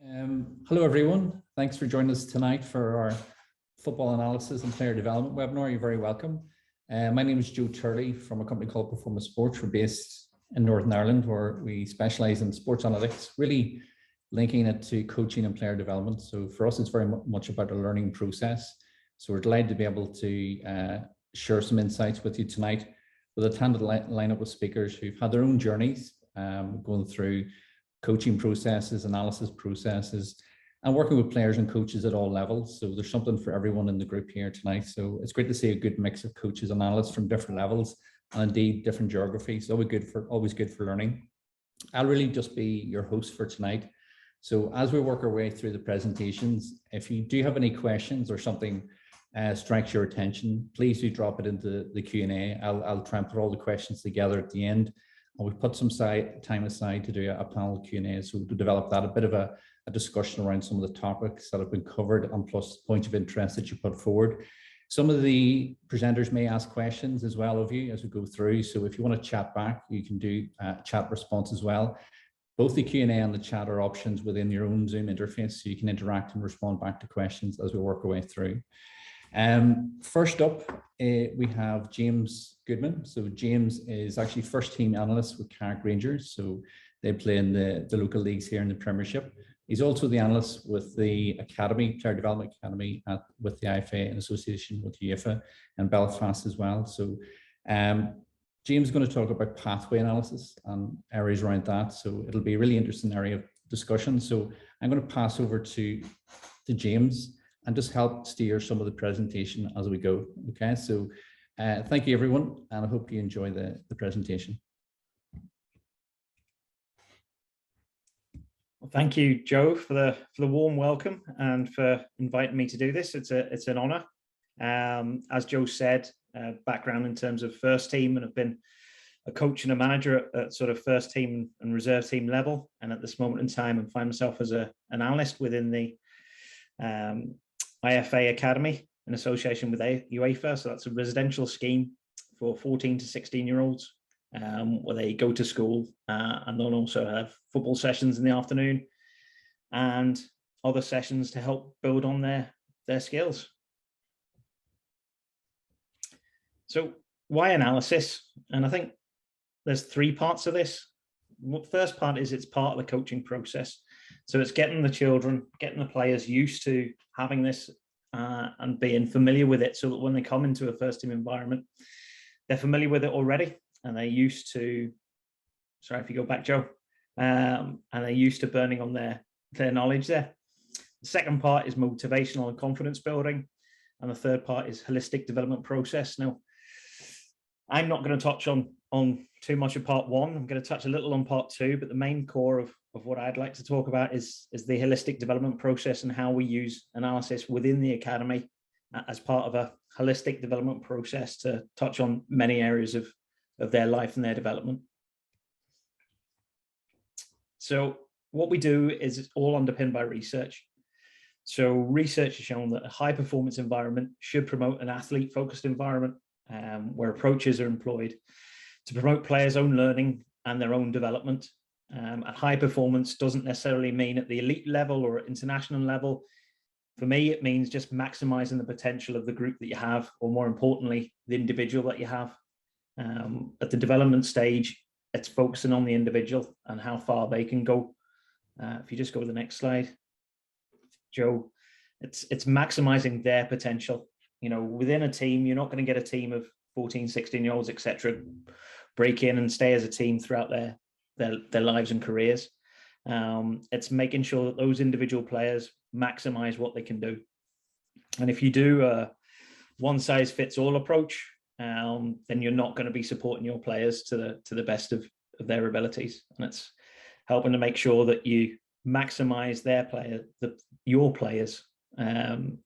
Hello, everyone. Thanks for joining us tonight for our football analysis and player development webinar. You're very welcome. My name is Joe Turley from a company called Performa Sports. We're based in Northern Ireland, where we specialize in sports analytics, really linking it to coaching and player development. So for us, it's very much about a learning process. So we're delighted to be able to share some insights with you tonight with a talented lineup of speakers who've had their own journeys going through coaching processes, analysis processes, and working with players and coaches at all levels. So there's something for everyone in the group here tonight. So it's great to see a good mix of coaches and analysts from different levels and indeed different geographies. Always good for learning. I'll really just be your host for tonight. So as we work our way through the presentations, if you do have any questions or something strikes your attention, please do drop it into the Q&A. I'll try and put all the questions together at the end. And we've put some time aside to do a panel Q&A, so to develop that, a bit of a discussion around some of the topics that have been covered and plus points of interest that you put forward. Some of the presenters may ask questions as well of you as we go through. So if you want to chat back, you can do chat response as well. Both the Q&A and the chat are options within your own Zoom interface, so you can interact and respond back to questions as we work our way through. First up, we have James Goodman. So James is actually first team analyst with Carrick Rangers. So they play in the local leagues here in the Premiership. He's also the analyst with the Academy, Player Development Academy with the IFA in association with UEFA and Belfast as well. So James is going to talk about pathway analysis and areas around that. So it'll be a really interesting area of discussion. So I'm going to pass over to James and just help steer some of the presentation as we go. Okay, so thank you everyone, and I hope you enjoy the presentation. Well, thank you, Joe, for the warm welcome and for inviting me to do this. It's an honour. As Joe said, background in terms of first team, and I've been a coach and a manager at sort of first team and reserve team level. And at this moment in time, I find myself as an analyst within the IFA Academy in association with UEFA. So that's a residential scheme for 14 to 16-year-olds where they go to school and they'll also have football sessions in the afternoon and other sessions to help build on their skills. So why analysis? And I think there's three parts of this. The first part is it's part of the coaching process. So it's getting the children, getting the players used to having this and being familiar with it, so that when they come into a first team environment, they're familiar with it already, and they're used to, sorry if you go back, Joe, and they're used to burning on their knowledge there. The second part is motivational and confidence building. And the third part is holistic development process. Now, I'm not going to touch on too much of part one. I'm going to touch a little on part two, but the main core of what I'd like to talk about is the holistic development process and how we use analysis within the academy as part of a holistic development process to touch on many areas of their life and their development. So what we do is it's all underpinned by research. So research has shown that a high performance environment should promote an athlete focused environment where approaches are employed to promote players' own learning and their own development. And high performance doesn't necessarily mean at the elite level or international level. For me, it means just maximizing the potential of the group that you have, or more importantly, the individual that you have. At the development stage, it's focusing on the individual and how far they can go. If you just go to the next slide, Joe, it's maximizing their potential. You know, within a team, you're not going to get a team of 14, 16-year-olds, etc., break in and stay as a team throughout their lives and careers. It's making sure that those individual players maximize what they can do. And if you do a one-size-fits-all approach, then you're not going to be supporting your players to the best of their abilities. And it's helping to make sure that you maximize your players and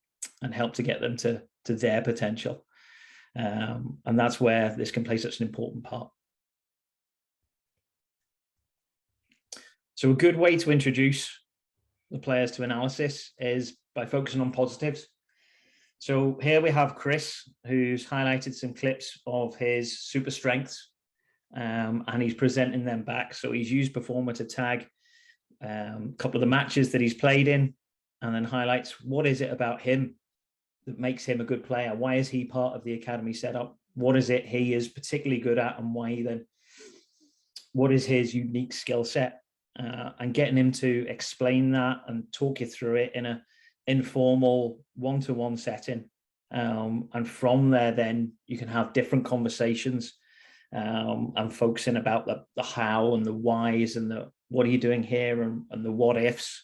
help to get them to their potential. And that's where this can play such an important part. So a good way to introduce the players to analysis is by focusing on positives. So here we have Chris, who's highlighted some clips of his super strengths, and he's presenting them back. So he's used Performa to tag couple of the matches that he's played in, and then highlights what is it about him that makes him a good player. Why is he part of the academy setup? What is it he is particularly good at, and why then? What is his unique skill set? And getting him to explain that and talk you through it in an informal one-to-one setting. And from there, then you can have different conversations and focusing about the how and the whys and the what are you doing here and the what ifs,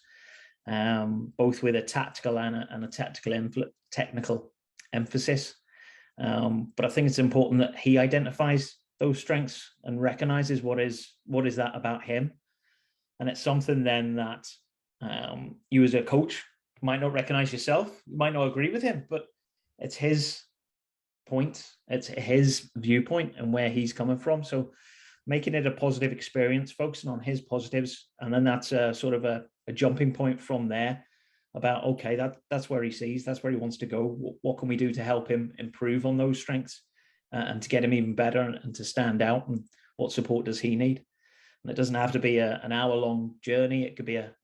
both with a tactical and a technical emphasis. But I think it's important that he identifies those strengths and recognizes what is that about him. And it's something then that you as a coach might not recognize yourself, you might not agree with him, but it's his point, it's his viewpoint and where he's coming from. So making it a positive experience, focusing on his positives, and then that's a sort of a jumping point from there about, okay, that's where he sees, that's where he wants to go. What can we do to help him improve on those strengths and to get him even better and to stand out, and what support does he need? And it doesn't have to be an hour-long journey. It could be a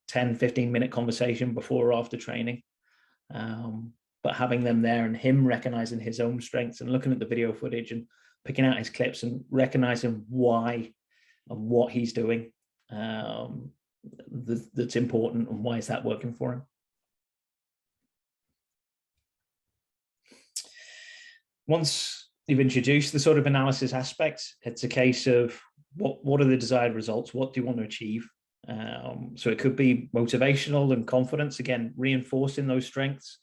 10, 15-minute conversation before or after training. But having them there and him recognizing his own strengths and looking at the video footage and picking out his clips and recognizing why and what he's doing that's important, and why is that working for him. Once you've introduced the sort of analysis aspects, it's a case of what are the desired results? What do you want to achieve? So it could be motivational and confidence, again, reinforcing those strengths,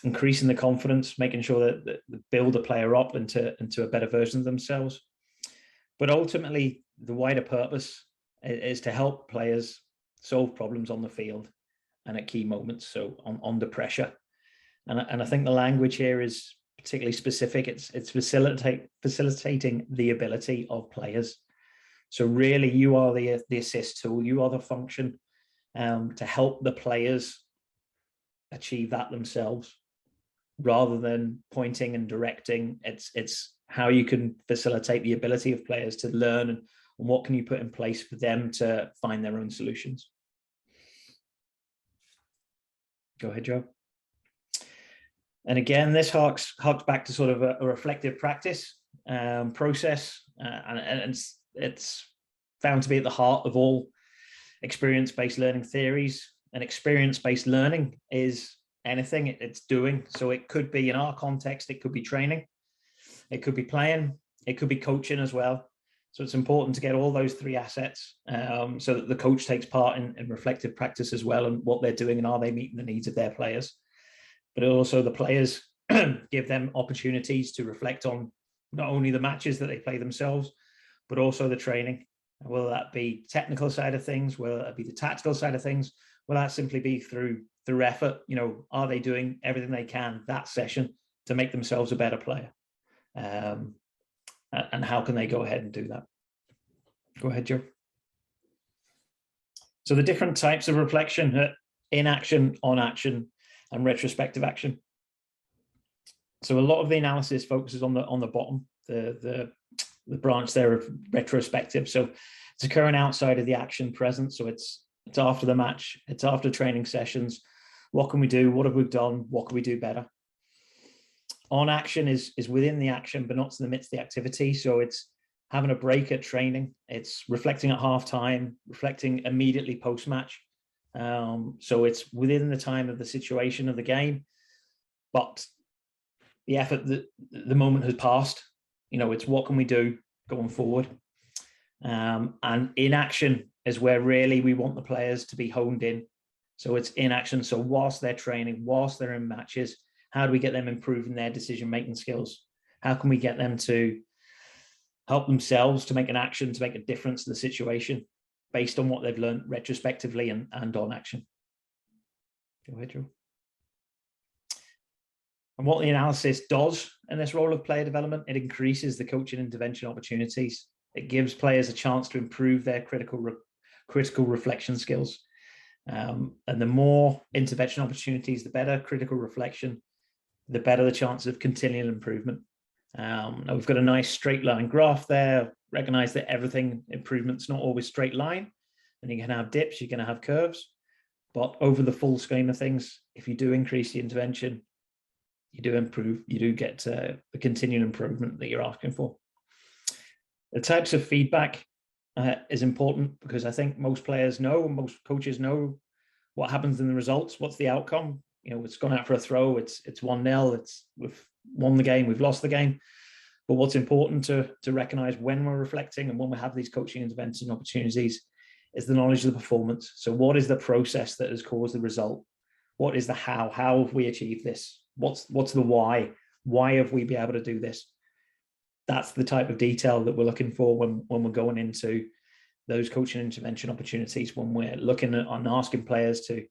increasing the confidence, making sure that build the player up into a better version of themselves. But ultimately, the wider purpose is to help players solve problems on the field and at key moments, so under pressure. And I think the language here is particularly specific. It's facilitating the ability of players. So really, you are the assist tool. You are the function to help the players achieve that themselves, rather than pointing and directing. It's how you can facilitate the ability of players to learn, and what can you put in place for them to find their own solutions. Go ahead, Joe. And again, this harks back to sort of a reflective practice process, and it's found to be at the heart of all experience-based learning theories. And experience-based learning is anything, it's doing. So it could be, in our context, it could be training, it could be playing, it could be coaching as well. So it's important to get all those three assets so that the coach takes part in reflective practice as well, and what they're doing and are they meeting the needs of their players. But also the players give them opportunities to reflect on not only the matches that they play themselves, but also the training, whether that be technical side of things, whether that be the tactical side of things, will that simply be through effort? Are they doing everything they can that session to make themselves a better player? And how can they go ahead and do that? Go ahead, Joe. So the different types of reflection: in action, on action, and retrospective action. So a lot of the analysis focuses on the bottom, the branch there of retrospective. So it's occurring outside of the action present. So it's after the match, it's after training sessions. What can we do? What have we done? What can we do better? On action is within the action, but not to the midst of the activity. So it's having a break at training. It's reflecting at halftime, reflecting immediately post-match. So it's within the time of the situation of the game, but the effort, the moment has passed. It's what can we do going forward? And in action is where really we want the players to be honed in. So it's in action. So whilst they're training, whilst they're in matches, how do we get them improving their decision-making skills? How can we get them to help themselves to make an action, to make a difference to the situation based on what they've learned retrospectively and on action? Go ahead, Joe. And what the analysis does in this role of player development, it increases the coaching intervention opportunities. It gives players a chance to improve their critical reflection skills. And the more intervention opportunities, the better critical reflection, the better the chance of continual improvement. Now we've got a nice straight line graph there. Recognize that everything improvement's not always straight line, and you're going to have dips, you're going to have curves. But over the full scheme of things, if you do increase the intervention, you do improve, you do get the continued improvement that you're asking for. The types of feedback is important, because I think most players know, most coaches know what happens in the results, what's the outcome. It's gone out for a throw, it's 1-0, we've won the game, we've lost the game. But what's important to recognize when we're reflecting and when we have these coaching intervention opportunities is the knowledge of the performance. So what is the process that has caused the result? What is the how? How have we achieved this? What's the why? Why have we been able to do this? That's the type of detail that we're looking for when we're going into those coaching intervention opportunities, when we're looking at and asking players to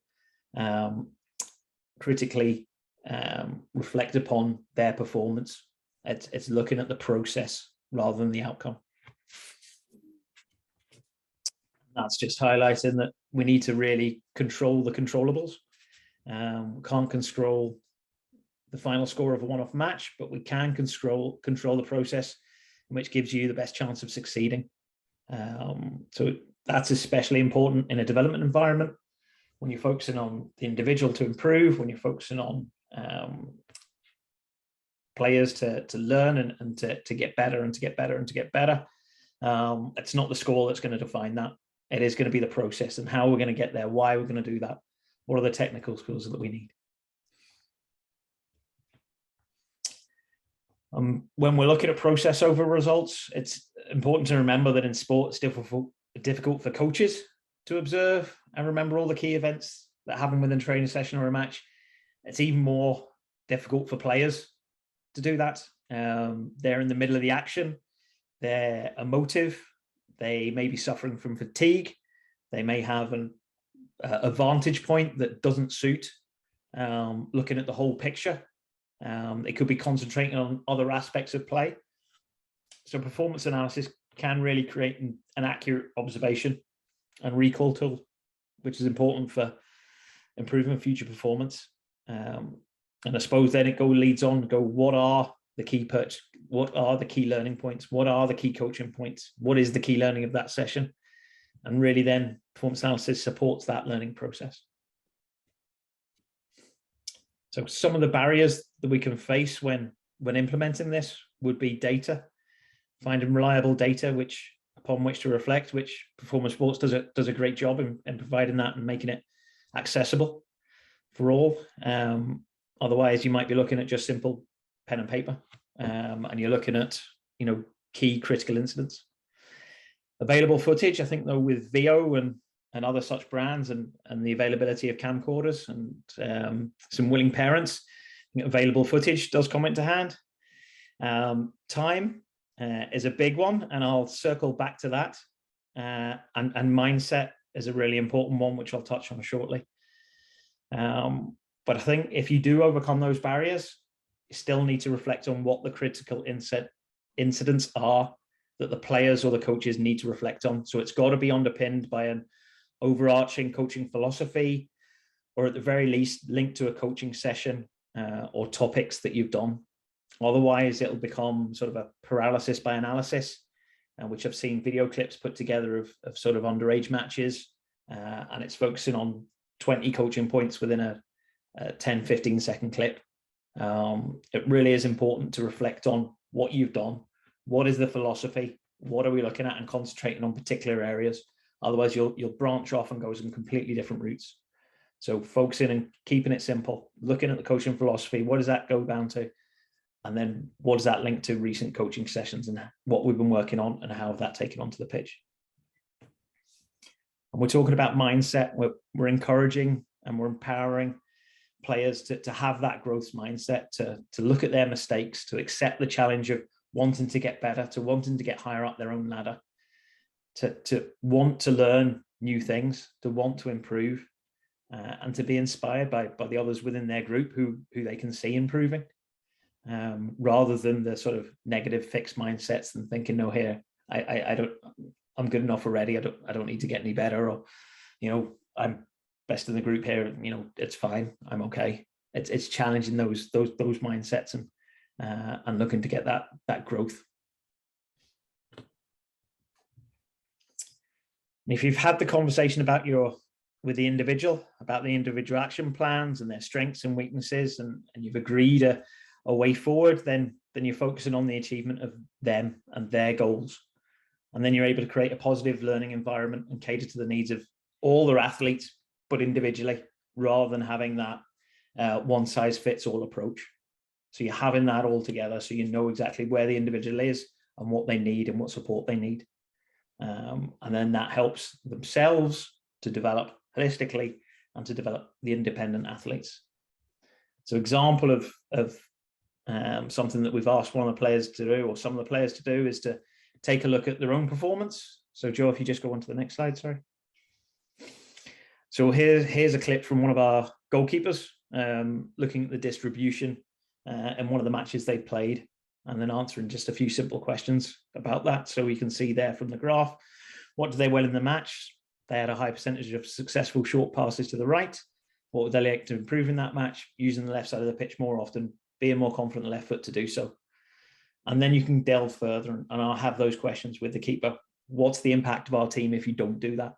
critically reflect upon their performance. It's looking at the process rather than the outcome. That's just highlighting that we need to really control the controllables. We can't control the final score of a one-off match, but we can control the process, which gives you the best chance of succeeding. So that's especially important in a development environment, when you're focusing on the individual to improve, when you're focusing on players to learn and to get better and to get better and to get better. It's not the score that's going to define that. It is going to be the process and how we're going to get there, why we're going to do that, what are the technical skills that we need. When we're looking at process over results, it's important to remember that in sport, it's difficult for coaches to observe and remember all the key events that happen within a training session or a match. It's even more difficult for players to do that. They're in the middle of the action. They're emotive. They may be suffering from fatigue. They may have a vantage point that doesn't suit looking at the whole picture. They could be concentrating on other aspects of play. So performance analysis can really create an accurate observation and recall tool, which is important for improving future performance. And I suppose then it leads on to go, what are the key learning points? What are the key coaching points? What is the key learning of that session? And really then performance analysis supports that learning process. So some of the barriers that we can face when implementing this would be data, finding reliable data upon which to reflect, which Performa Sports does a great job in providing that and making it accessible for all. Otherwise, you might be looking at just simple pen and paper, and you're looking at key critical incidents. Available footage, I think, though, with VO and other such brands and the availability of camcorders and some willing parents, available footage does come into hand. Time is a big one, and I'll circle back to that. And mindset is a really important one, which I'll touch on shortly. But I think if you do overcome those barriers, you still need to reflect on what the critical incidents are that the players or the coaches need to reflect on. So it's got to be underpinned by an overarching coaching philosophy, or at the very least linked to a coaching session or topics that you've done. Otherwise, it'll become sort of a paralysis by analysis, which I've seen video clips put together of sort of underage matches, and it's focusing on 20 coaching points within a 10-15 second clip. It really is important to reflect on what you've done. What is the philosophy? What are we looking at and concentrating on particular areas? Otherwise, you'll branch off and go some completely different routes. So focusing and keeping it simple, looking at the coaching philosophy, what does that go down to? And then what does that link to recent coaching sessions and what we've been working on and how have that taken onto the pitch? And we're talking about mindset. We're encouraging and we're empowering players to have that growth mindset, to look at their mistakes, to accept the challenge of wanting to get better, to wanting to get higher up their own ladder, to want to learn new things, to want to improve, and to be inspired by the others within their group who they can see improving, rather than the sort of negative fixed mindsets and thinking, no, here, I'm good enough already. I don't need to get any better, or, I'm best in the group here. It's fine. I'm okay. It's challenging those mindsets and looking to get that growth. And if you've had the conversation with the individual, about the individual action plans and their strengths and weaknesses, and you've agreed a way forward, then you're focusing on the achievement of them and their goals. And then you're able to create a positive learning environment and cater to the needs of all their athletes, but individually, rather than having that one size fits all approach. So you're having that all together, so you know exactly where the individual is and what they need and what support they need. And then that helps themselves to develop holistically and to develop the independent athletes. So example of something that we've asked one of the players to do, or some of the players to do, is to take a look at their own performance. So Joe, if you just go on to the next slide, sorry. So here's a clip from one of our goalkeepers looking at the distribution in one of the matches they played, and then answering just a few simple questions about that. So we can see there from the graph, what did they well in the match? They had a high percentage of successful short passes to the right. What would they like to improve in that match? Using the left side of the pitch more often, being more confident in the left foot to do so. And then you can delve further, and I'll have those questions with the keeper. What's the impact of our team if you don't do that?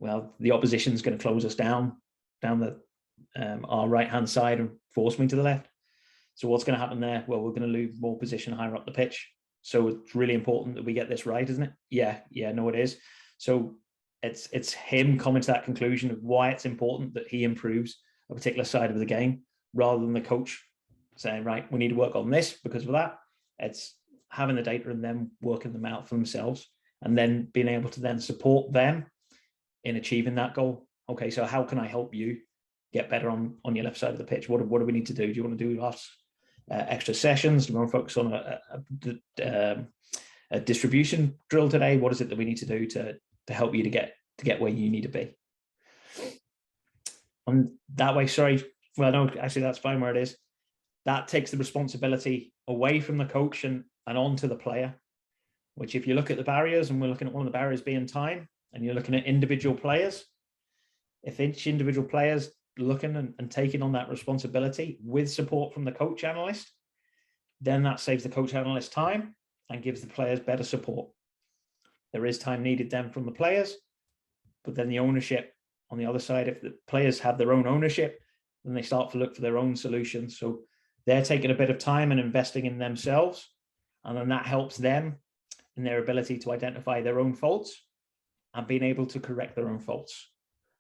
Well, the opposition is going to close us down our right-hand side and force me to the left. So what's going to happen there? Well, we're going to lose more position higher up the pitch. So it's really important that we get this right, isn't it? Yeah, no, it is. So it's him coming to that conclusion of why it's important that he improves a particular side of the game, rather than the coach saying, right, we need to work on this because of that. It's having the data and them working them out for themselves, and then being able to then support them in achieving that goal. Okay, so how can I help you get better on your left side of the pitch? What do we need to do? Do you want to do extra sessions? Do you want to focus on a distribution drill today? What is it that we need to do to help you to get where you need to be? And that way, sorry, well, no, actually that's fine where it is. That takes the responsibility away from the coach and onto the player, which, if you look at the barriers, and we're looking at one of the barriers being time, and you're looking at individual players, if each individual player's looking and taking on that responsibility with support from the coach analyst, then that saves the coach analyst time and gives the players better support. There is time needed then from the players, but then the ownership on the other side, if the players have their own ownership, then they start to look for their own solutions. So they're taking a bit of time and investing in themselves, and then that helps them in their ability to identify their own faults and being able to correct their own faults.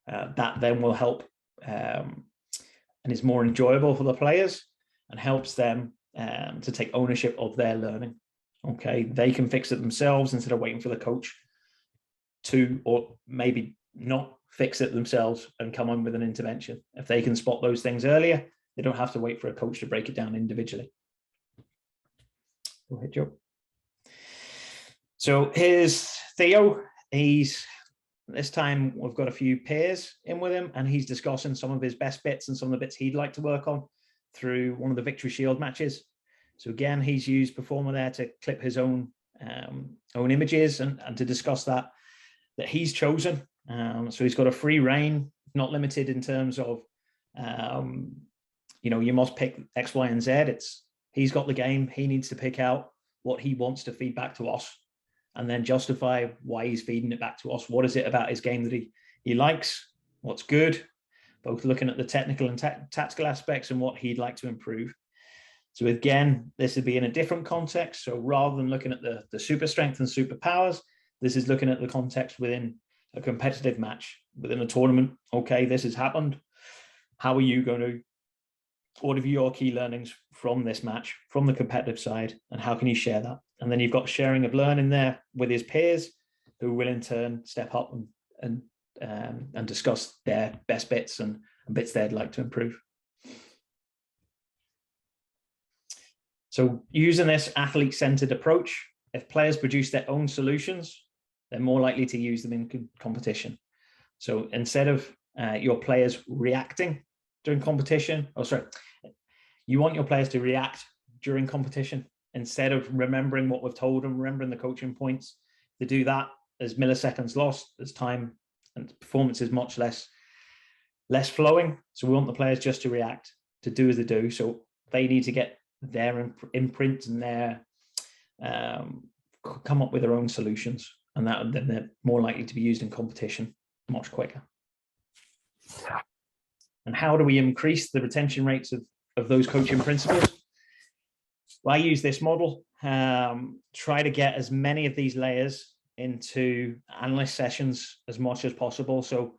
That then will help and is more enjoyable for the players and helps them to take ownership of their learning. Okay, they can fix it themselves instead of waiting for the coach to, or maybe not fix it themselves and come on with an intervention. If they can spot those things earlier, they don't have to wait for a coach to break it down individually. Go ahead, Joe. So here's Theo. This time we've got a few peers in with him, and he's discussing some of his best bits and some of the bits he'd like to work on through one of the Victory Shield matches. So again, he's used Performa there to clip his own images and to discuss that he's chosen. So he's got a free reign, not limited in terms of, you must pick X, Y, and Z. He's got the game. He needs to pick out what he wants to feed back to us, and then justify why he's feeding it back to us. What is it about his game that he likes? What's good? Both looking at the technical and tactical aspects and what he'd like to improve. So again, this would be in a different context. So rather than looking at the super strength and superpowers, this is looking at the context within a competitive match, within a tournament. Okay, this has happened. How are you going to, what have your key learnings from this match, from the competitive side, and how can you share that? And then you've got sharing of learning there with his peers, who will in turn step up and discuss their best bits and bits they'd like to improve. So using this athlete-centered approach, if players produce their own solutions, they're more likely to use them in competition. So instead of your players reacting during competition, you want your players to react during competition instead of remembering what we've told them, remembering the coaching points. To do that, there's milliseconds lost, there's time, and performance is much less flowing. So we want the players just to react, to do as they do. So they need to get their imprint and their come up with their own solutions. and then they're more likely to be used in competition much quicker. And how do we increase the retention rates of those coaching principles? Well, I use this model, try to get as many of these layers into analyst sessions as much as possible. So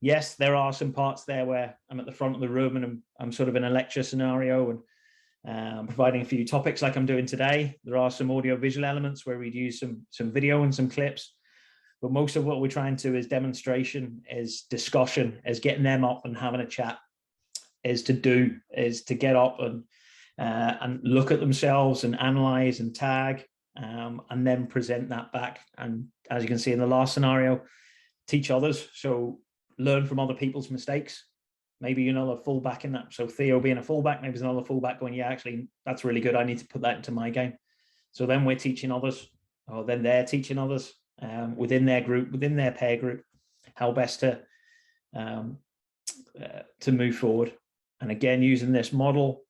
yes, there are some parts there where I'm at the front of the room and I'm sort of in a lecture scenario and providing a few topics like I'm doing today. There are some audio visual elements where we'd use some video and some clips. But most of what we're trying to is demonstration, is discussion, is getting them up and having a chat, is to get up and look at themselves and analyze and tag, and then present that back. And as you can see in the last scenario, teach others. So learn from other people's mistakes. Maybe you're another fullback in that. So Theo being a fullback, maybe there's another fullback going, yeah, actually, that's really good. I need to put that into my game. So then we're teaching others, or then they're teaching others within their group, within their peer group, how best to move forward. And again, using this model,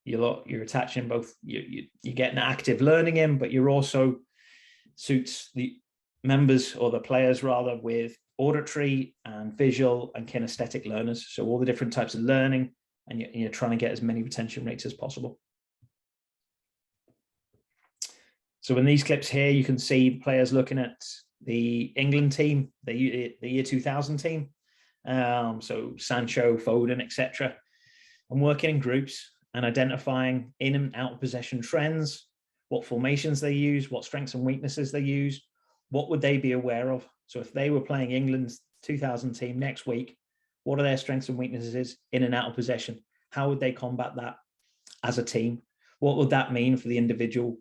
you're attaching both, you're getting active learning in, but you're also suits the members, or the players rather, with auditory and visual and kinesthetic learners. So all the different types of learning, and you're trying to get as many retention rates as possible. So in these clips here, you can see players looking at the England team, the year 2000 team. So Sancho, Foden, etc. And working in groups and identifying in and out of possession trends, what formations they use, what strengths and weaknesses they use, what would they be aware of? So if they were playing England's 2000 team next week, what are their strengths and weaknesses in and out of possession? How would they combat that as a team? What would that mean for the individual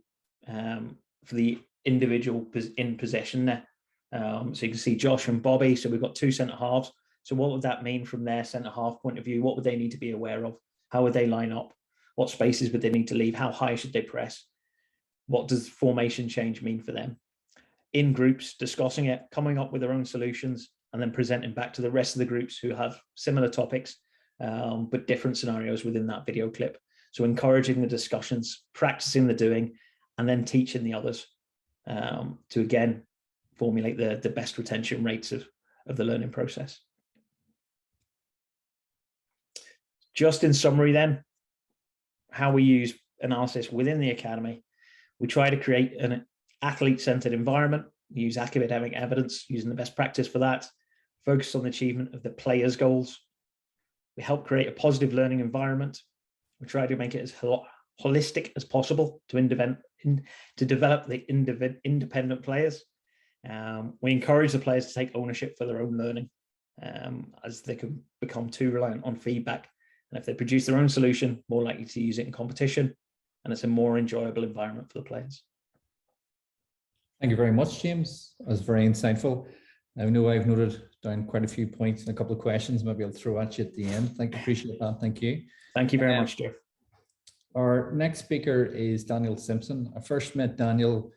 in possession there? So you can see Josh and Bobby. So we've got two centre halves. So what would that mean from their centre half point of view? What would they need to be aware of? How would they line up? What spaces would they need to leave? How high should they press? What does formation change mean for them? In groups, discussing it, coming up with their own solutions, and then presenting back to the rest of the groups who have similar topics, but different scenarios within that video clip. So encouraging the discussions, practicing the doing, and then teaching the others to, again, formulate the best retention rates of the learning process. Just in summary then, how we use analysis within the academy. We try to create an athlete-centered environment, use academic evidence, using the best practice for that, focus on the achievement of the players' goals. We help create a positive learning environment. We try to make it as holistic as possible to develop the independent players. We encourage the players to take ownership for their own learning, as they can become too reliant on feedback. And if they produce their own solution, more likely to use it in competition, and it's a more enjoyable environment for the players. Thank you very much, James. That was very insightful. I know I've noted down quite a few points and a couple of questions. Maybe I'll throw at you at the end. Appreciate that. Thank you. Thank you very much, Jeff. Our next speaker is Daniel Simpson. I first met Daniel,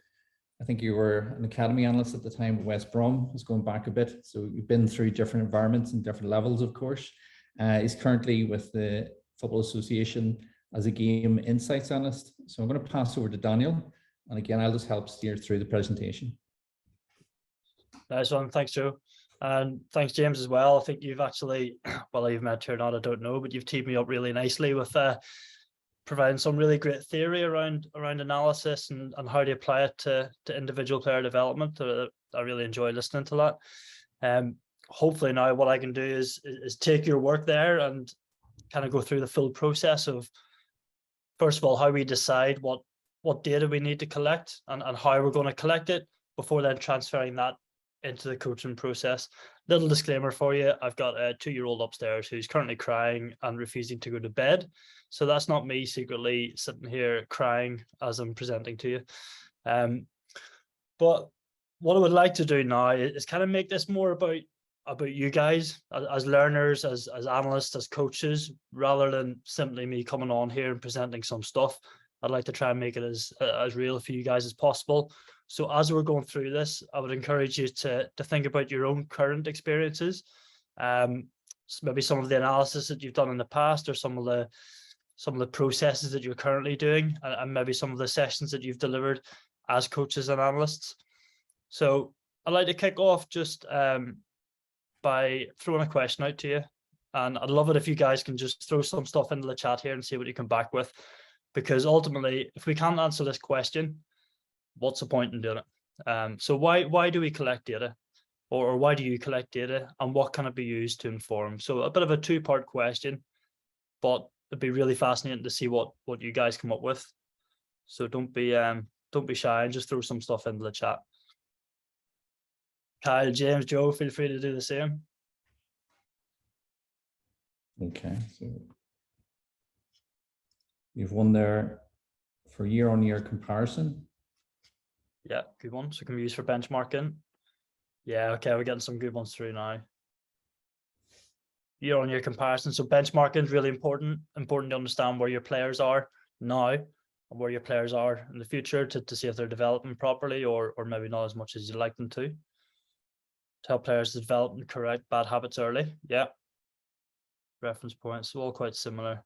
I think you were an academy analyst at the time at West Brom. It's going back a bit. So you've been through different environments and different levels, of course. He's currently with the Football Association as a game insights analyst. So I'm going to pass over to Daniel. And again, I'll just help steer through the presentation. Nice one. Thanks, Joe. And thanks, James, as well. I think you've actually, well, you've met here or not, I don't know, but you've teamed me up really nicely with providing some really great theory around analysis and how to apply it to individual player development. I really enjoy listening to that. Hopefully now what I can do is take your work there and kind of go through the full process of, first of all, how we decide what data we need to collect and how we're going to collect it, before then transferring that into the coaching process. Little disclaimer for you, I've got a 2-year-old upstairs who's currently crying and refusing to go to bed. So that's not me secretly sitting here crying as I'm presenting to you. But what I would like to do now is kind of make this more about you guys as learners, as analysts, as coaches, rather than simply me coming on here and presenting some stuff. I'd like to try and make it as real for you guys as possible. So as we're going through this, I would encourage you to think about your own current experiences, maybe some of the analysis that you've done in the past, or some of the processes that you're currently doing, and maybe some of the sessions that you've delivered as coaches and analysts. So I'd like to kick off just by throwing a question out to you. And I'd love it if you guys can just throw some stuff into the chat here and see what you come back with. Because ultimately, if we can't answer this question, what's the point in doing it? So why do we collect data? Or why do you collect data? And what can it be used to inform? So a bit of a two-part question, but it'd be really fascinating to see what you guys come up with. So don't be shy and just throw some stuff into the chat. Kyle, James, Joe, feel free to do the same. Okay, so you've one there for year-on-year comparison. Yeah, good one. So can be used for benchmarking. Yeah, okay, we're getting some good ones through now. Year-on-year comparison. So benchmarking is really important. Important to understand where your players are now and where your players are in the future to see if they're developing properly or maybe not as much as you'd like them to. To help players develop and correct bad habits early. Yeah. Reference points, so all quite similar.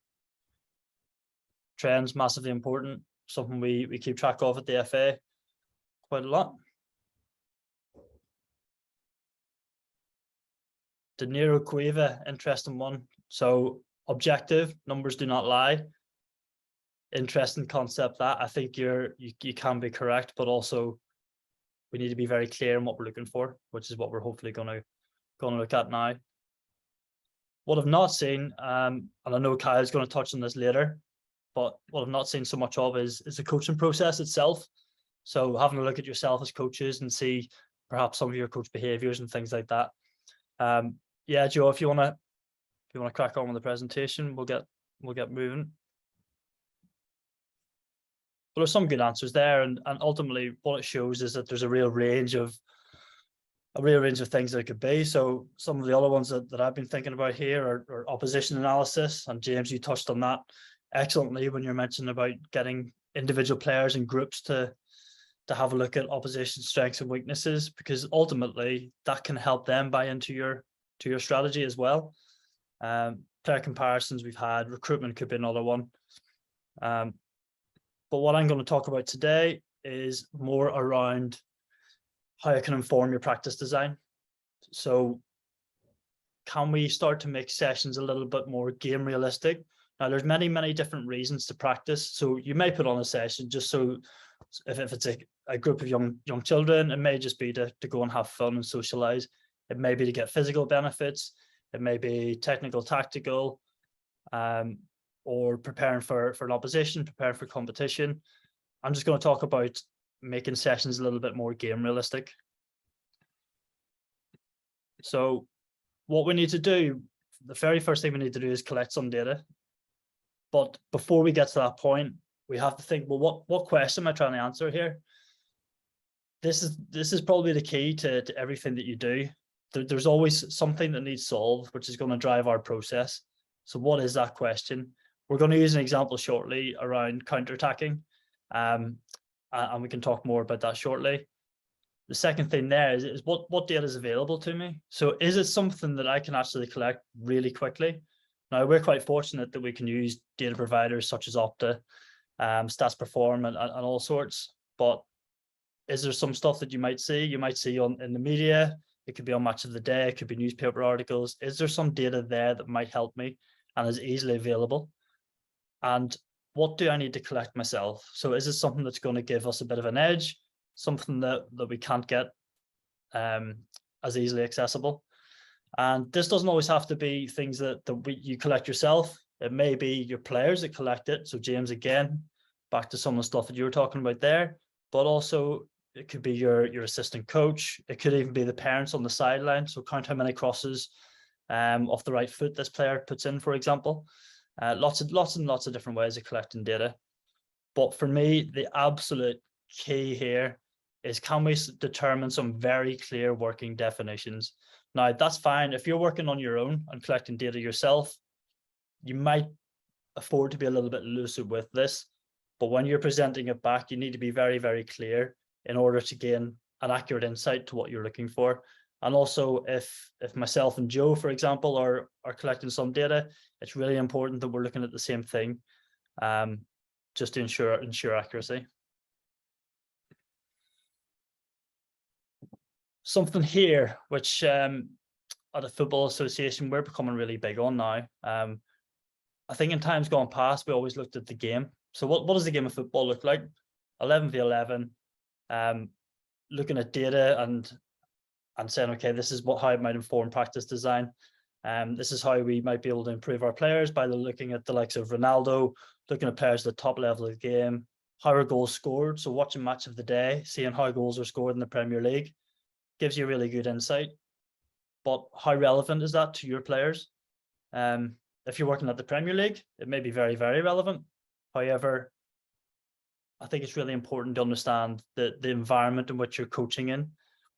Trends, massively important. Something we keep track of at the FA quite a lot. De Niro Cueva, interesting one. So objective, numbers do not lie. Interesting concept that. I think you can be correct, but also we need to be very clear on what we're looking for, which is what we're hopefully going to look at now. What I've not seen, and I know Kyle's going to touch on this later, but what I've not seen so much of is the coaching process itself. So having a look at yourself as coaches and see perhaps some of your coach behaviors and things like that. Yeah, Joe, if you want to crack on with the presentation, we'll get moving. But there's some good answers there, and ultimately what it shows is that there's a real range of things that it could be. So some of the other ones that I've been thinking about here are opposition analysis. And James, you touched on that excellently when you're mentioning about getting individual players and groups to have a look at opposition strengths and weaknesses, because ultimately that can help them buy into your strategy as well. Player comparisons we've had, recruitment could be another one. But what I'm going to talk about today is more around how it can inform your practice design. So can we start to make sessions a little bit more game realistic? Now, there's many different reasons to practice. So you may put on a session just so if it's a group of young children, it may just be to go and have fun and socialize. It may be to get physical benefits. It may be technical, tactical, or preparing for an opposition, preparing for competition. I'm just going to talk about making sessions a little bit more game realistic. So what we need to do, the very first thing we need to do is collect some data. But before we get to that point, we have to think, well, what question am I trying to answer here? This is probably the key to everything that you do. There's always something that needs solved, which is going to drive our process. So what is that question? We're going to use an example shortly around counterattacking. And we can talk more about that shortly. The second thing there is what data is available to me. So is it something that I can actually collect really quickly? Now, we're quite fortunate that we can use data providers such as Opta, Stats Perform, and all sorts. But is there some stuff that you might see? You might see in the media. It could be on Match of the Day. It could be newspaper articles. Is there some data there that might help me and is easily available? And what do I need to collect myself? So is it something that's going to give us a bit of an edge, something that we can't get as easily accessible? And this doesn't always have to be things that you collect yourself. It may be your players that collect it. So James, again, back to some of the stuff that you were talking about there, but also it could be your assistant coach. It could even be the parents on the sideline. So count how many crosses off the right foot this player puts in, for example. Lots of different ways of collecting data. But for me, the absolute key here is, can we determine some very clear working definitions? Now, that's fine. If you're working on your own and collecting data yourself, you might afford to be a little bit looser with this. But when you're presenting it back, you need to be very clear in order to gain an accurate insight to what you're looking for. And also, if myself and Joe, for example, are collecting some data, it's really important that we're looking at the same thing, just to ensure accuracy. something here, which at the Football Association, we're becoming really big on now. I think in times gone past, we always looked at the game. So what does the game of football look like? 11v11, looking at data and saying, okay, this is how it might inform practice design. This is how we might be able to improve our players by looking at the likes of Ronaldo, looking at players at the top level of the game, how are goals scored. So watching match of the day, seeing how goals are scored in the Premier League gives you really good insight. But how relevant is that to your players? If you're working at the Premier League, it may be very, very relevant. However, I think it's really important to understand the environment in which you're coaching in,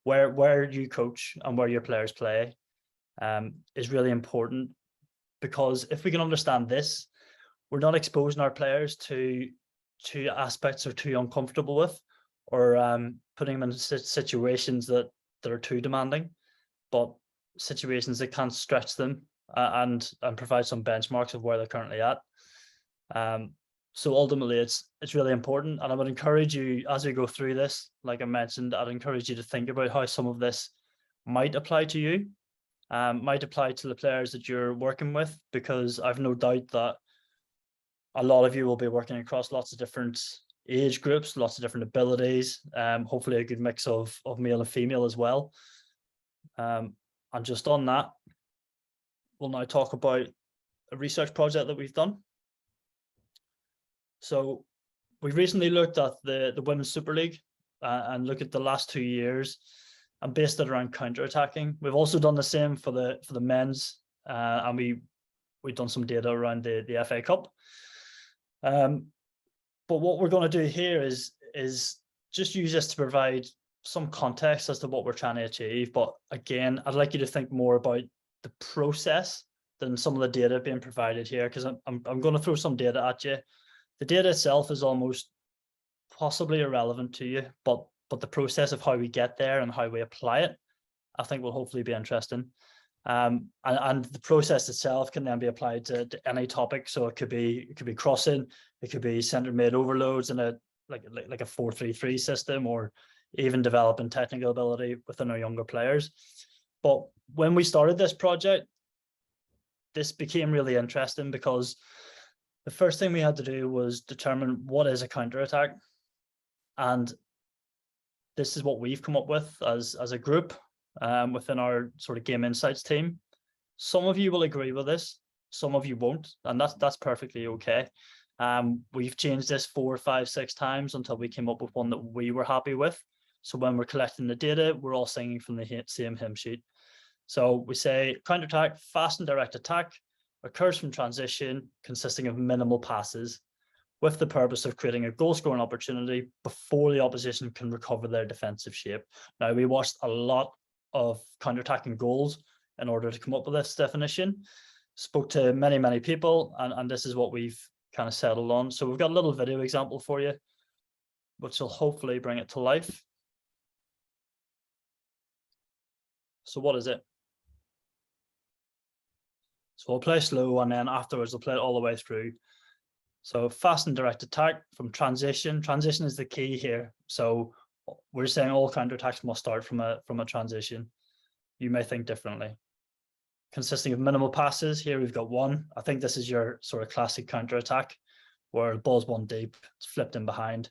where you coach and where your players play is really important, because if we can understand this, we're not exposing our players to aspects they're too uncomfortable with, or putting them in situations that are too demanding, but situations that can stretch them and provide some benchmarks of where they're currently at. So ultimately, it's really important, and I would encourage you, as we go through this, like I mentioned, I'd encourage you to think about how some of this might apply to you, might apply to the players that you're working with, because I've no doubt that a lot of you will be working across lots of different age groups, lots of different abilities, hopefully a good mix of male and female as well. And just on that, we'll now talk about a research project that we've done. So we've recently looked at the Women's Super League and looked at the last 2 years and based it around counter-attacking. We've also done the same for the men's, and we've done some data around the FA Cup. But what we're going to do here is just use this to provide some context as to what we're trying to achieve. But again, I'd like you to think more about the process than some of the data being provided here, because I'm going to throw some data at you. The data itself is almost possibly irrelevant to you, but the process of how we get there and how we apply it, I think will hopefully be interesting. And the process itself can then be applied to any topic. So it could be crossing, it could be centre mid overloads in a like a 4-3-3 system, or even developing technical ability within our younger players. But when we started this project, this became really interesting, because the first thing we had to do was determine what is a counter-attack. And this is what we've come up with as a group within our sort of game insights team. Some of you will agree with this, some of you won't, and that's perfectly okay. We've changed this 4, 5, 6 times until we came up with one that we were happy with. So when we're collecting the data, we're all singing from the same hymn sheet. So we say counter-attack, fast and direct attack, occurs from transition consisting of minimal passes with the purpose of creating a goal-scoring opportunity before the opposition can recover their defensive shape. Now, we watched a lot of counter-attacking goals in order to come up with this definition, spoke to many, many people, and this is what we've kind of settled on. So we've got a little video example for you, which will hopefully bring it to life. So what is it? So we'll play slow, and then afterwards we'll play it all the way through. So fast and direct attack from transition. Transition is the key here. So we're saying all counterattacks must start from a transition. You may think differently. Consisting of minimal passes. Here we've got one. I think this is your sort of classic counterattack, where the ball's one deep, it's flipped in behind.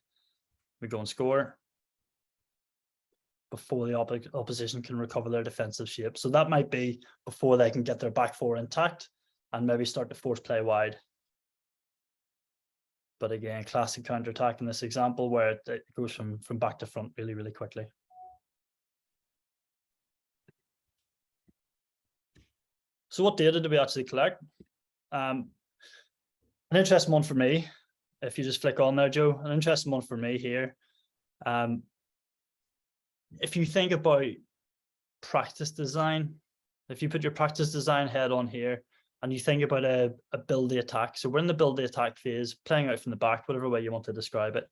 We go and score before the opposition can recover their defensive shape. So that might be before they can get their back four intact and maybe start to force play wide. But again, classic counter-attack in this example, where it goes from back to front really, really quickly. So what data do we actually collect? An interesting one for me, if you just flick on there, Joe, an interesting one for me here. If you think about practice design, if you put your practice design head on here and you think about a build the attack, so we're in the build the attack phase, playing out from the back, whatever way you want to describe it.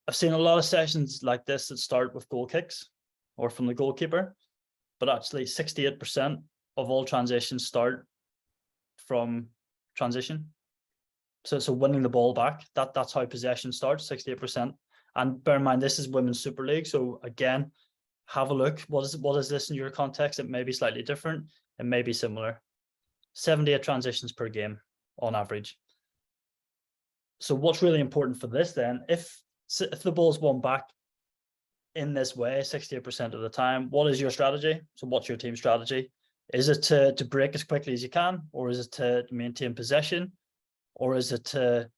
I've seen a lot of sessions like this that start with goal kicks or from the goalkeeper, but actually 68% of all transitions start from transition. So winning the ball back, that's how possession starts, 68%. And bear in mind, this is Women's Super League. So again, have a look. What is this in your context? It may be slightly different. It may be similar. 78 transitions per game on average. So what's really important for this then, if the ball's won back in this way 68% of the time, what is your strategy? So what's your team strategy? Is it to break as quickly as you can, or is it to maintain possession, or is it to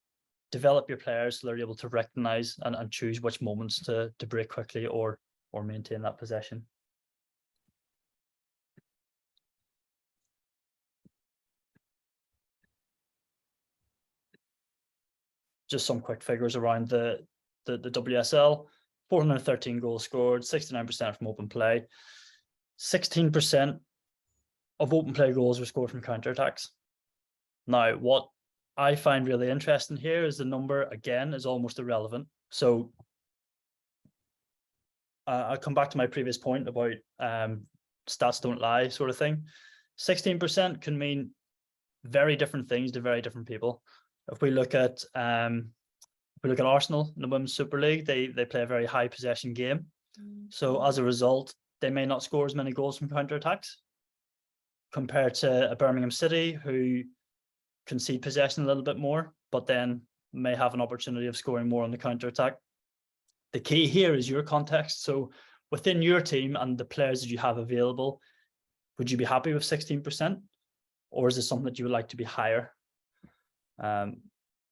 develop your players so they're able to recognize and choose which moments to break quickly or maintain that possession? Just some quick figures around the WSL. 413 goals scored, 69% from open play. 16% of open play goals were scored from counterattacks. Now, what I find really interesting here is the number, again, is almost irrelevant. So I'll come back to my previous point about stats don't lie sort of thing. 16% can mean very different things to very different people. If we look at Arsenal in the Women's Super League, they play a very high possession game. So as a result, they may not score as many goals from counterattacks compared to a Birmingham City who concede possession a little bit more, but then may have an opportunity of scoring more on the counterattack. The key here is your context. So within your team and the players that you have available, would you be happy with 16%? Or is it something that you would like to be higher? And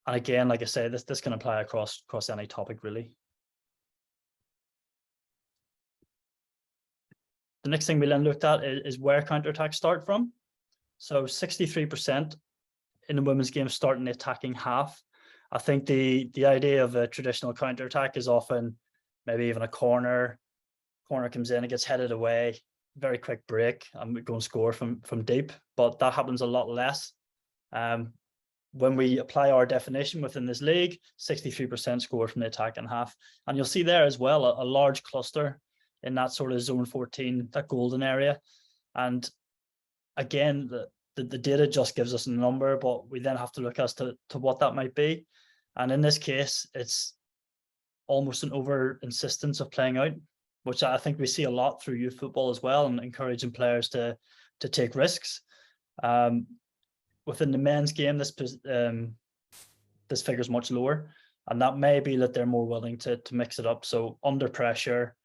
again, like I say, this can apply across any topic, really. The next thing we then looked at is where counterattacks start from. So 63% in the women's game start in the attacking half. I think the idea of a traditional counterattack is often maybe even a corner comes in, it gets headed away, very quick break, and we go and score from deep. But that happens a lot less. When we apply our definition within this league, 63% score from the attacking half. And you'll see there as well a large cluster in that sort of zone 14, that golden area. And again, the data just gives us a number, but we then have to look as to what that might be. And in this case, it's almost an over insistence of playing out, which I think we see a lot through youth football as well, and encouraging players to take risks. Within the men's game, this figure is much lower, and that may be that they're more willing to mix it up. So under pressure,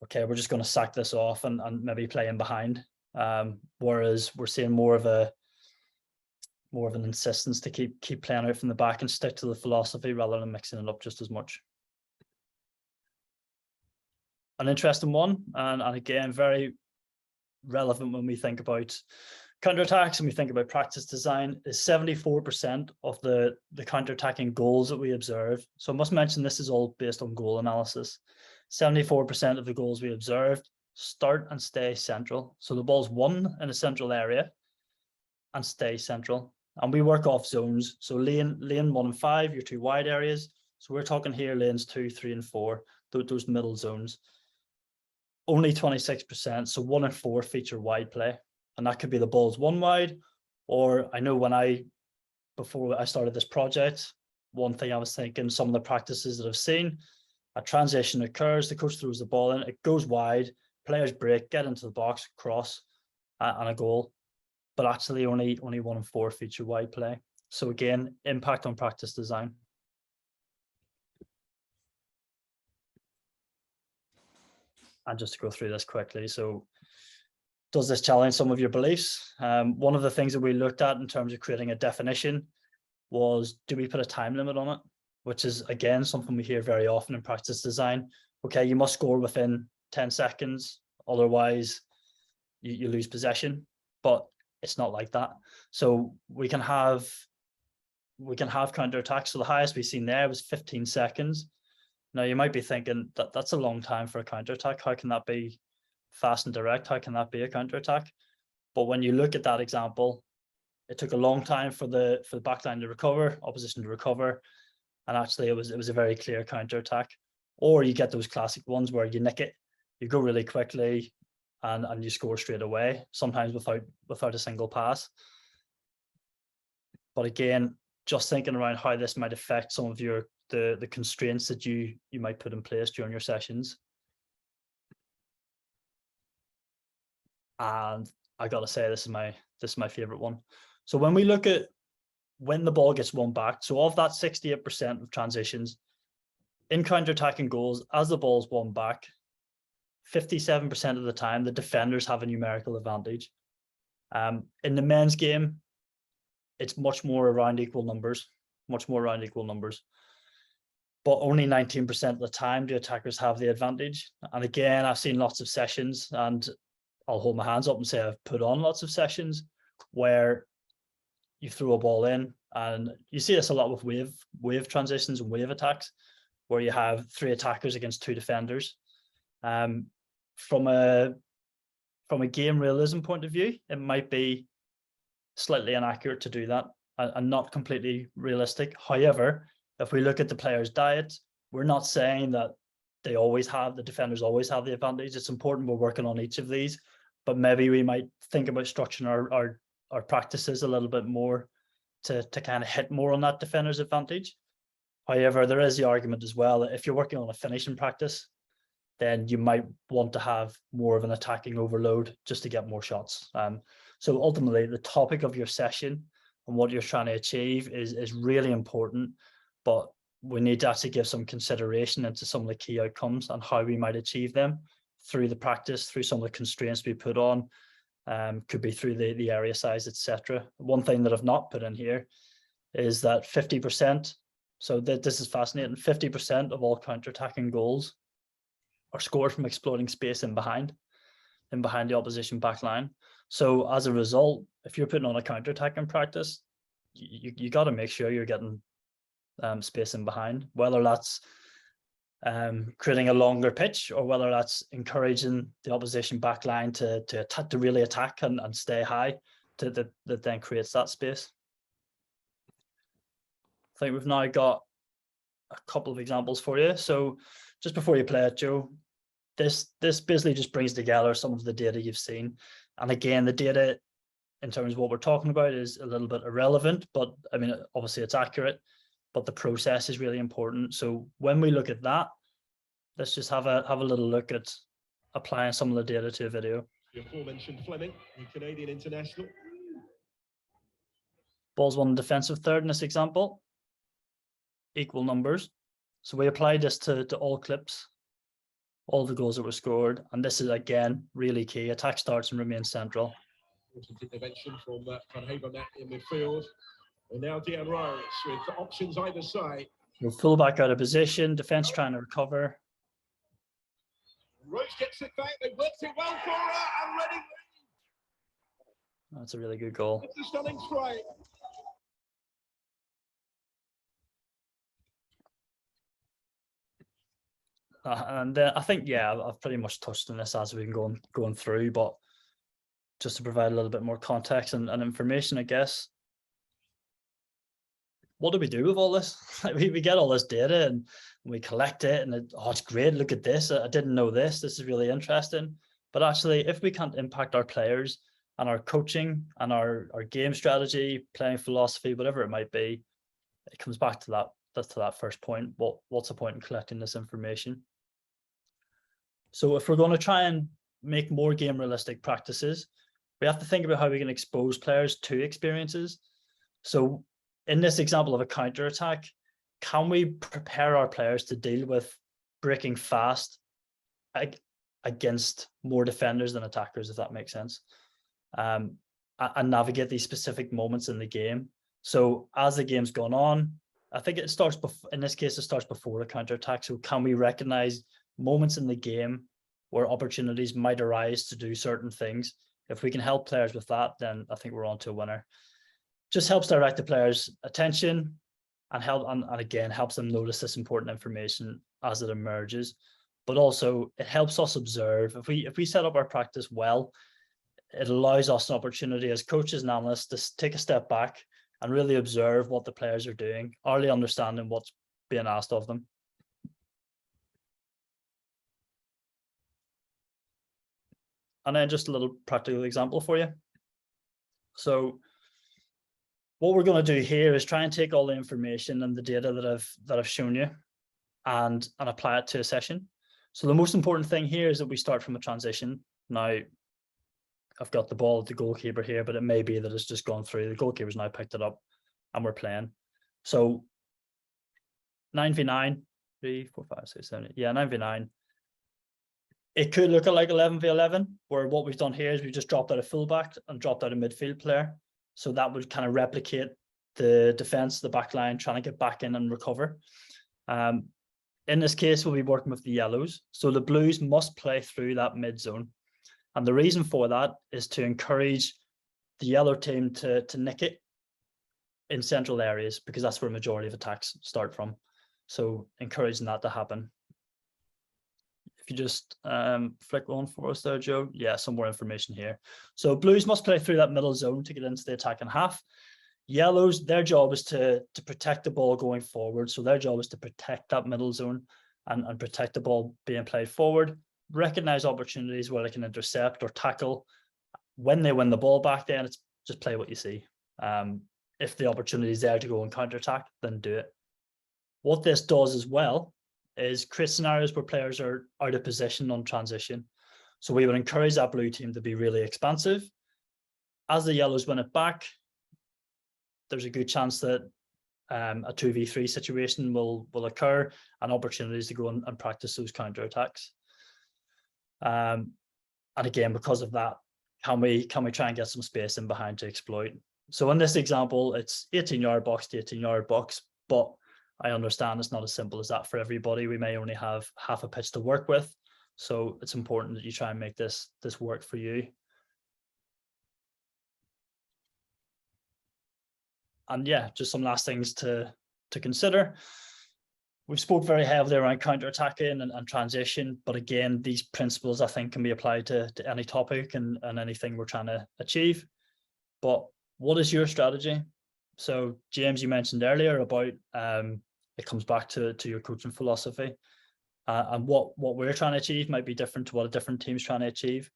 okay, we're just going to sack this off and maybe play in behind. Whereas we're seeing more of an insistence to keep playing out from the back and stick to the philosophy rather than mixing it up just as much. An interesting one, and again, very relevant when we think about counterattacks and we think about practice design, is 74% of the counterattacking goals that we observe. So I must mention this is all based on goal analysis. 74% of the goals we observed start and stay central. So the ball's won in a central area and stay central. And we work off zones. So lane 1 and 5, your two wide areas. So we're talking here lanes 2, 3, and 4, those middle zones. Only 26%, so 1 and 4 feature wide play. And that could be the ball's one wide, or I know before I started this project, one thing I was thinking, some of the practices that I've seen, a transition occurs, the coach throws the ball in, it goes wide, players break, get into the box, cross, and a goal. But actually only 1 and 4 feature wide play. So again, impact on practice design. And just to go through this quickly, so does this challenge some of your beliefs? One of the things that we looked at in terms of creating a definition was, do we put a time limit on it? Which is, again, something we hear very often in practice design. Okay, you must score within 10 seconds, otherwise you lose possession. But it's not like that. So we can have counterattacks. So the highest we've seen there was 15 seconds. Now you might be thinking that's a long time for a counterattack. How can that be fast and direct? How can that be a counterattack? But when you look at that example, it took a long time for the backline to recover, opposition to recover, and actually it was a very clear counterattack. Or you get those classic ones where you nick it, you go really quickly, and you score straight away, sometimes without a single pass. But again, just thinking around how this might affect some of the constraints that you might put in place during your sessions. And I got to say, this is my favorite one. So when we look at when the ball gets won back, so of that 68% of transitions in counter-attacking goals, as the ball's won back, 57% of the time, the defenders have a numerical advantage. In the men's game, it's much more around equal numbers. But only 19% of the time do attackers have the advantage. And again, I've seen lots of sessions, and I'll hold my hands up and say I've put on lots of sessions where you throw a ball in, and you see this a lot with wave transitions and wave attacks, where you have 3 attackers against 2 defenders. From a game realism point of view, it might be slightly inaccurate to do that and not completely realistic. However, if we look at the players' diet, we're not saying that the defenders always have the advantage. It's important we're working on each of these, but maybe we might think about structuring our practices a little bit more to kind of hit more on that defender's advantage. However, there is the argument as well that if you're working on a finishing practice, then you might want to have more of an attacking overload just to get more shots. So ultimately, the topic of your session and what you're trying to achieve is really important, but we need to actually give some consideration into some of the key outcomes and how we might achieve them through the practice, through some of the constraints we put on, could be through the area size, etc. One thing that I've not put in here is that 50%, so this is fascinating, 50% of all counter-attacking goals are scored from exploiting space in behind the opposition back line. So as a result, if you're putting on a counter-attack in practice, you got to make sure you're getting space in behind, whether that's creating a longer pitch or whether that's encouraging the opposition back line to really attack and stay high that then creates that space. I think we've now got a couple of examples for you. So just before you play it, Joe, this basically just brings together some of the data you've seen. And again, the data in terms of what we're talking about is a little bit irrelevant, but I mean, obviously it's accurate, but the process is really important. So when we look at that, let's just have a little look at applying some of the data to a video. The aforementioned Fleming, the Canadian international. Ball's won defensive third in this example. Equal numbers. So we applied this to all clips, all the goals that were scored, and this is again really key. Attack starts and remains central. Intervention from Van Havermaet in midfield, and now Dean Rose with options either side. We'll full back out of position, defense trying to recover. Rose gets it back. They worked it well for her, and ready. That's a really good goal. It's a stunning strike. And I think, yeah, I've pretty much touched on this as we've been going through, but just to provide a little bit more context and information, I guess. What do we do with all this? we get all this data and we collect it and it's great. Look at this. I didn't know this. This is really interesting. But actually, if we can't impact our players and our coaching and our game strategy, playing philosophy, whatever it might be, it comes back to that first point. What's the point in collecting this information? So if we're going to try and make more game realistic practices, we have to think about how we can expose players to experiences. So in this example of a counter attack, can we prepare our players to deal with breaking fast against more defenders than attackers, if that makes sense, and navigate these specific moments in the game? So as the game's gone on, I think it starts in this case, it starts before the counter attack. So can we recognize moments in the game where opportunities might arise to do certain things? If we can help players with that, then I think we're on to a winner. Just helps direct the players' attention and again helps them notice this important information as it emerges. But also it helps us observe. If we set up our practice well, it allows us an opportunity as coaches and analysts to take a step back and really observe what the players are doing, early understanding what's being asked of them. And then just a little practical example for you. So what we're going to do here is try and take all the information and the data that I've shown you and apply it to a session. So the most important thing here is that we start from a transition. Now, I've got the ball at the goalkeeper here, but it may be that it's just gone through. The goalkeeper's now picked it up and we're playing. So 9v9, 3, 4, 5, 6, 7, 8. Yeah, 9v9. It could look like 11v11, where what we've done here is we just dropped out a fullback and dropped out a midfield player. So that would kind of replicate the defense, the back line, trying to get back in and recover. In this case, we'll be working with the yellows. So the blues must play through that mid zone. And the reason for that is to encourage the yellow team to nick it in central areas, because that's where majority of attacks start from. So encouraging that to happen. If you just flick on for us there, Joe. Yeah, some more information here. So blues must play through that middle zone to get into the attacking half. Yellows, their job is to protect the ball going forward. So their job is to protect that middle zone and protect the ball being played forward. Recognize opportunities where they can intercept or tackle. When they win the ball back, then it's just play what you see. If the opportunity is there to go and counterattack, then do it. What this does as well is create scenarios where players are out of position on transition. So we would encourage that blue team to be really expansive. As the yellows win it back, there's a good chance that a 2v3 situation will occur and opportunities to go and practice those counterattacks. And again, because of that, can we try and get some space in behind to exploit? So in this example, it's 18-yard box to 18-yard box, but I understand it's not as simple as that for everybody. We may only have half a pitch to work with. So it's important that you try and make this work for you. And yeah, just some last things to consider. We've spoke very heavily around counter-attacking and transition, but again, these principles I think can be applied to any topic and anything we're trying to achieve. But what is your strategy? So James, you mentioned earlier about it comes back to your coaching philosophy, and what we're trying to achieve might be different to what a different team's trying to achieve.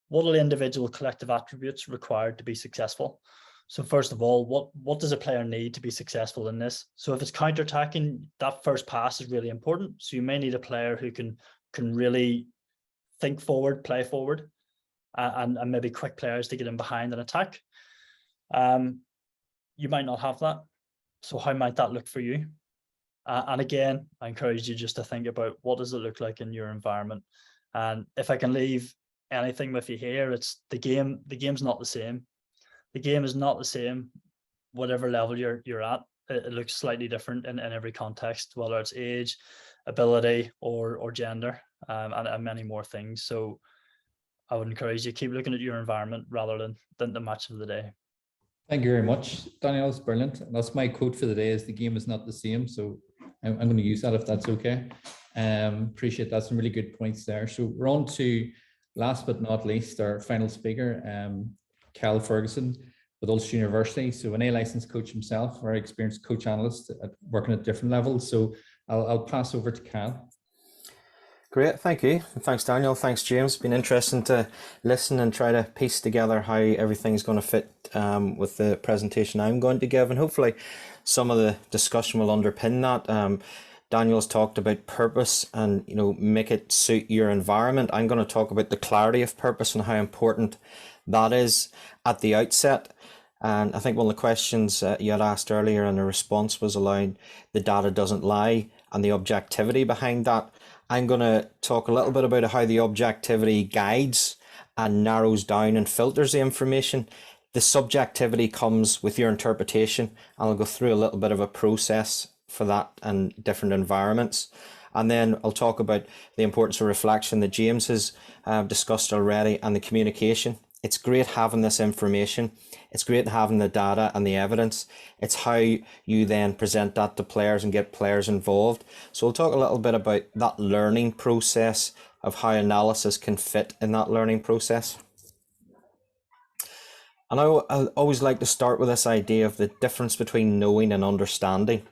What are the individual collective attributes required to be successful? So first of all, what does a player need to be successful in this? So if it's counter-attacking, that first pass is really important. So you may need a player who can really think forward, play forward, and maybe quick players to get in behind and attack. You might not have that. So how might that look for you? And again, I encourage you just to think about what does it look like in your environment. And if I can leave anything with you here, it's the game's not the same. The game is not the same, whatever level you're at. It looks slightly different in every context, whether it's age, ability, or gender, and many more things. So I would encourage you to keep looking at your environment rather than the match of the day. Thank you very much, Daniel. It's brilliant. And that's my quote for the day: is the game is not the same. So I'm going to use that if that's okay. Appreciate that. Some really good points there. So we're on to, last but not least, our final speaker, Cal Ferguson with Ulster University. So an A-licensed coach himself, very experienced coach analyst working at different levels. So I'll pass over to Cal. Great, thank you. Thanks, Daniel. Thanks, James. It's been interesting to listen and try to piece together how everything's going to fit with the presentation I'm going to give. And hopefully some of the discussion will underpin that. Daniel's talked about purpose and, make it suit your environment. I'm going to talk about the clarity of purpose and how important that is at the outset. And I think one of the questions you had asked earlier and the response was around the data doesn't lie and the objectivity behind that. I'm going to talk a little bit about how the objectivity guides and narrows down and filters the information. The subjectivity comes with your interpretation, and I'll go through a little bit of a process for that and different environments. And then I'll talk about the importance of reflection that James has discussed already, and the communication. It's great having this information. It's great having the data and the evidence. It's how you then present that to players and get players involved. So we'll talk a little bit about that learning process, of how analysis can fit in that learning process. And I always like to start with this idea of the difference between knowing and understanding.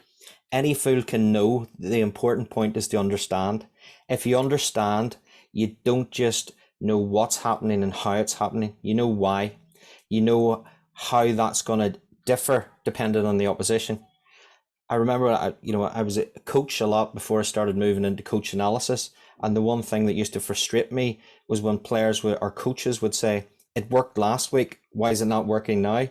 Any fool can know. The important point is to understand. If you understand, you don't just know what's happening and how it's happening. You know why. You know how that's going to differ depending on the opposition. I remember, I was a coach a lot before I started moving into coach analysis. And the one thing that used to frustrate me was when players or coaches would say, it worked last week. Why is it not working now?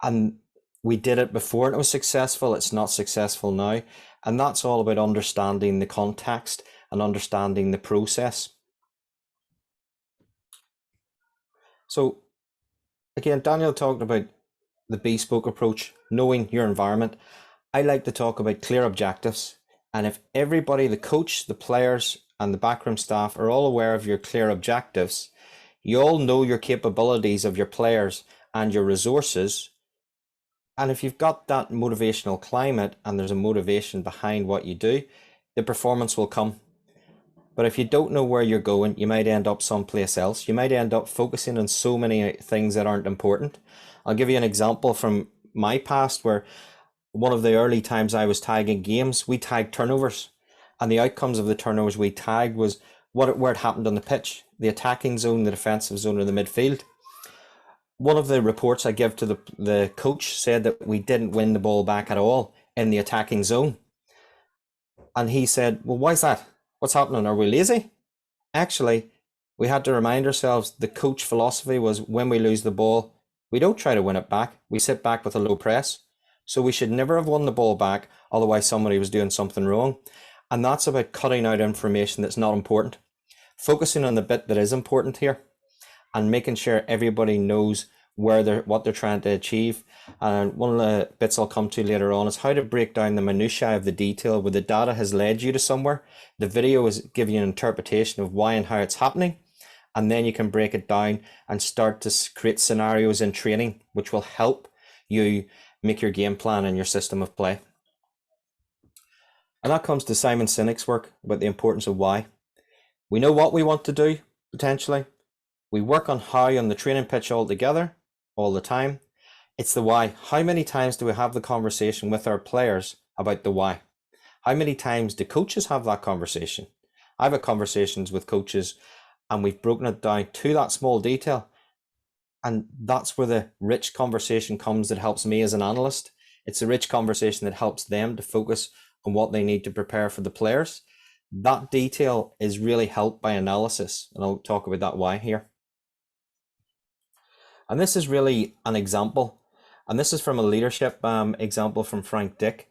And we did it before and it was successful. It's not successful now. And that's all about understanding the context and understanding the process. So again, Daniel talked about the bespoke approach, knowing your environment. I like to talk about clear objectives. And if everybody, the coach, the players, and the backroom staff are all aware of your clear objectives, you all know your capabilities of your players and your resources. And if you've got that motivational climate and there's a motivation behind what you do, the performance will come. But if you don't know where you're going, you might end up someplace else. You might end up focusing on so many things that aren't important. I'll give you an example from my past where one of the early times I was tagging games, we tagged turnovers. And the outcomes of the turnovers we tagged was where it happened on the pitch, the attacking zone, the defensive zone, or the midfield. One of the reports I give to the coach said that we didn't win the ball back at all in the attacking zone. And he said, well, why is that? What's happening? Are we lazy? Actually, we had to remind ourselves the coach philosophy was when we lose the ball, we don't try to win it back. We sit back with a low press. So we should never have won the ball back. Otherwise, somebody was doing something wrong. And that's about cutting out information that's not important. Focusing on the bit that is important here and making sure everybody knows what they're trying to achieve. And one of the bits I'll come to later on is how to break down the minutiae of the detail where the data has led you to somewhere. The video is giving you an interpretation of why and how it's happening. And then you can break it down and start to create scenarios in training, which will help you make your game plan and your system of play. And that comes to Simon Sinek's work about the importance of why. We know what we want to do, potentially. We work on how on the training pitch all together, all the time. It's the why. How many times do we have the conversation with our players about the why? How many times do coaches have that conversation? I've had conversations with coaches and we've broken it down to that small detail. And that's where the rich conversation comes that helps me as an analyst. It's a rich conversation that helps them to focus on what they need to prepare for the players. That detail is really helped by analysis. And I'll talk about that why here. And this is really an example. And this is from a leadership example from Frank Dick,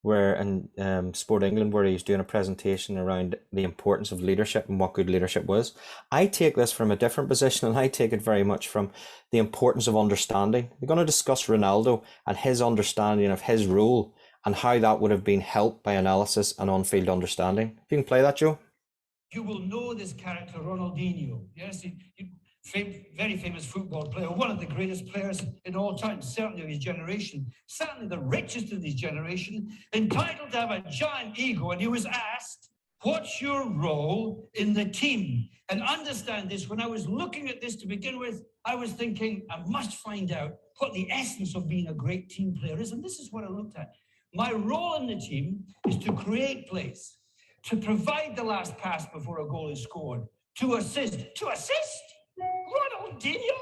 where in Sport England, where he's doing a presentation around the importance of leadership and what good leadership was. I take this from a different position, and I take it very much from the importance of understanding. We're going to discuss Ronaldo and his understanding of his role and how that would have been helped by analysis and on-field understanding. If you can play that, Joe. You will know this character, Ronaldinho. Yes, very famous football player, one of the greatest players in all time, certainly of his generation, certainly the richest in his generation, entitled to have a giant ego. And he was asked, what's your role in the team? And understand this, when I was looking at this to begin with, I was thinking, I must find out what the essence of being a great team player is. And this is what I looked at. My role in the team is to create plays, to provide the last pass before a goal is scored, to assist. To assist? Ronaldinho?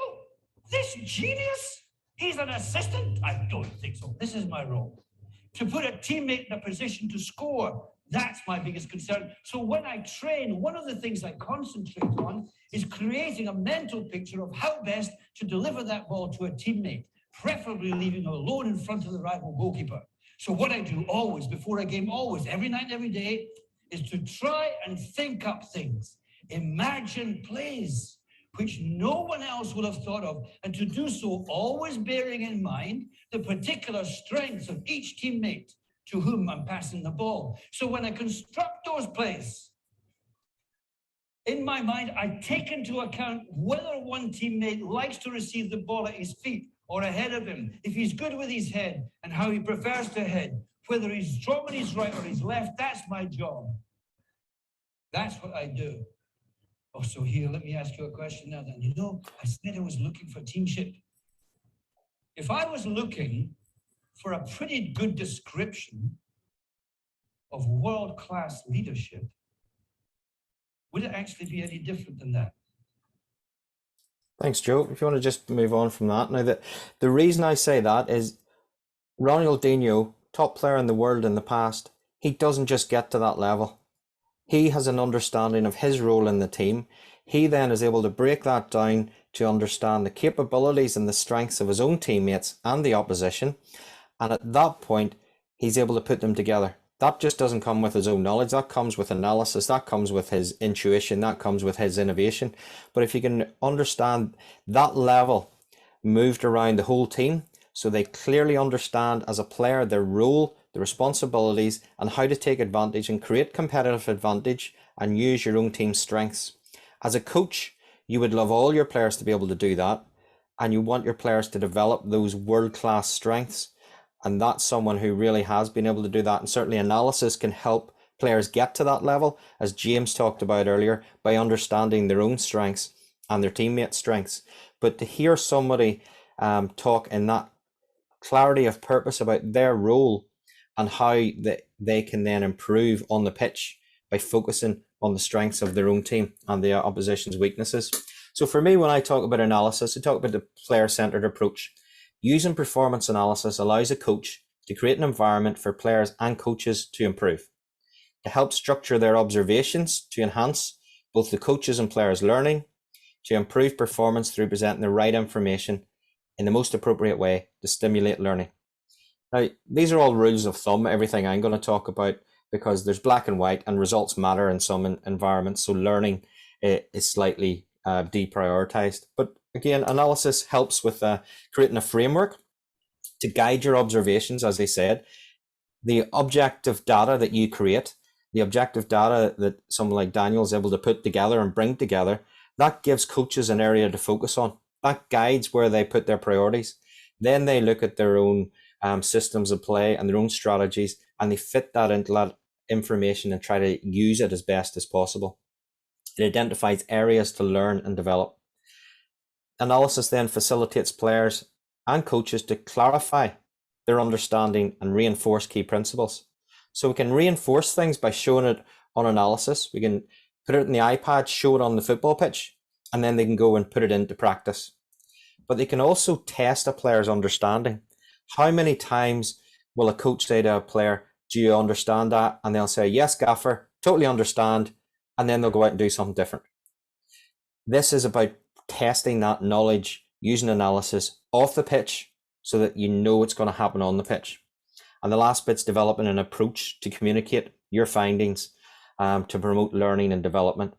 This genius? He's an assistant? I don't think so. This is my role. To put a teammate in a position to score. That's my biggest concern. So when I train, one of the things I concentrate on is creating a mental picture of how best to deliver that ball to a teammate, preferably leaving him alone in front of the rival goalkeeper. So what I do always, before a game, always, every night and every day, is to try and think up things, imagine plays which no one else will have thought of, and to do so always bearing in mind the particular strengths of each teammate to whom I'm passing the ball. So when I construct those plays, in my mind, I take into account whether one teammate likes to receive the ball at his feet or ahead of him, if he's good with his head and how he prefers to head, whether he's strong on his right or his left. That's my job. That's what I do. Oh, so here, let me ask you a question now then. You know, I said I was looking for teamship. If I was looking for a pretty good description of world-class leadership, would it actually be any different than that? Thanks, Joe. If you want to just move on from that. Now, the reason I say that is Ronaldinho, top player in the world in the past, he doesn't just get to that level. He has an understanding of his role in the team. He then is able to break that down to understand the capabilities and the strengths of his own teammates and the opposition. And at that point, he's able to put them together. That just doesn't come with his own knowledge. That comes with analysis. That comes with his intuition. That comes with his innovation. But if you can understand that level moved around the whole team, so they clearly understand as a player their role, the responsibilities, and how to take advantage and create competitive advantage and use your own team's strengths. As a coach, you would love all your players to be able to do that, and you want your players to develop those world-class strengths. And that's someone who really has been able to do that. And certainly analysis can help players get to that level, as James talked about earlier, by understanding their own strengths and their teammates' strengths. But to hear somebody talk in that clarity of purpose about their role and how they can then improve on the pitch by focusing on the strengths of their own team and the opposition's weaknesses. So for me, when I talk about analysis, I talk about the player-centered approach. Using performance analysis allows a coach to create an environment for players and coaches to improve, to help structure their observations, to enhance both the coaches and players' learning, to improve performance through presenting the right information in the most appropriate way to stimulate learning. Now, these are all rules of thumb, everything I'm going to talk about, because there's black and white and results matter in some environments. So learning is slightly deprioritized. But again, analysis helps with creating a framework to guide your observations, as I said. The objective data that you create, the objective data that someone like Daniel is able to put together and bring together, that gives coaches an area to focus on. That guides where they put their priorities. Then they look at their own systems of play and their own strategies, and they fit that into that information and try to use it as best as possible. It identifies areas to learn and develop. Analysis then facilitates players and coaches to clarify their understanding and reinforce key principles. So we can reinforce things by showing it on analysis. We can put it in the iPad, show it on the football pitch, and then they can go and put it into practice. But they can also test a player's understanding. How many times will a coach say to a player, do you understand that? And they'll say, yes, gaffer, totally understand. And then they'll go out and do something different. This is about testing that knowledge using analysis off the pitch so that you know what's going to happen on the pitch. And the last bit's developing an approach to communicate your findings to promote learning and development.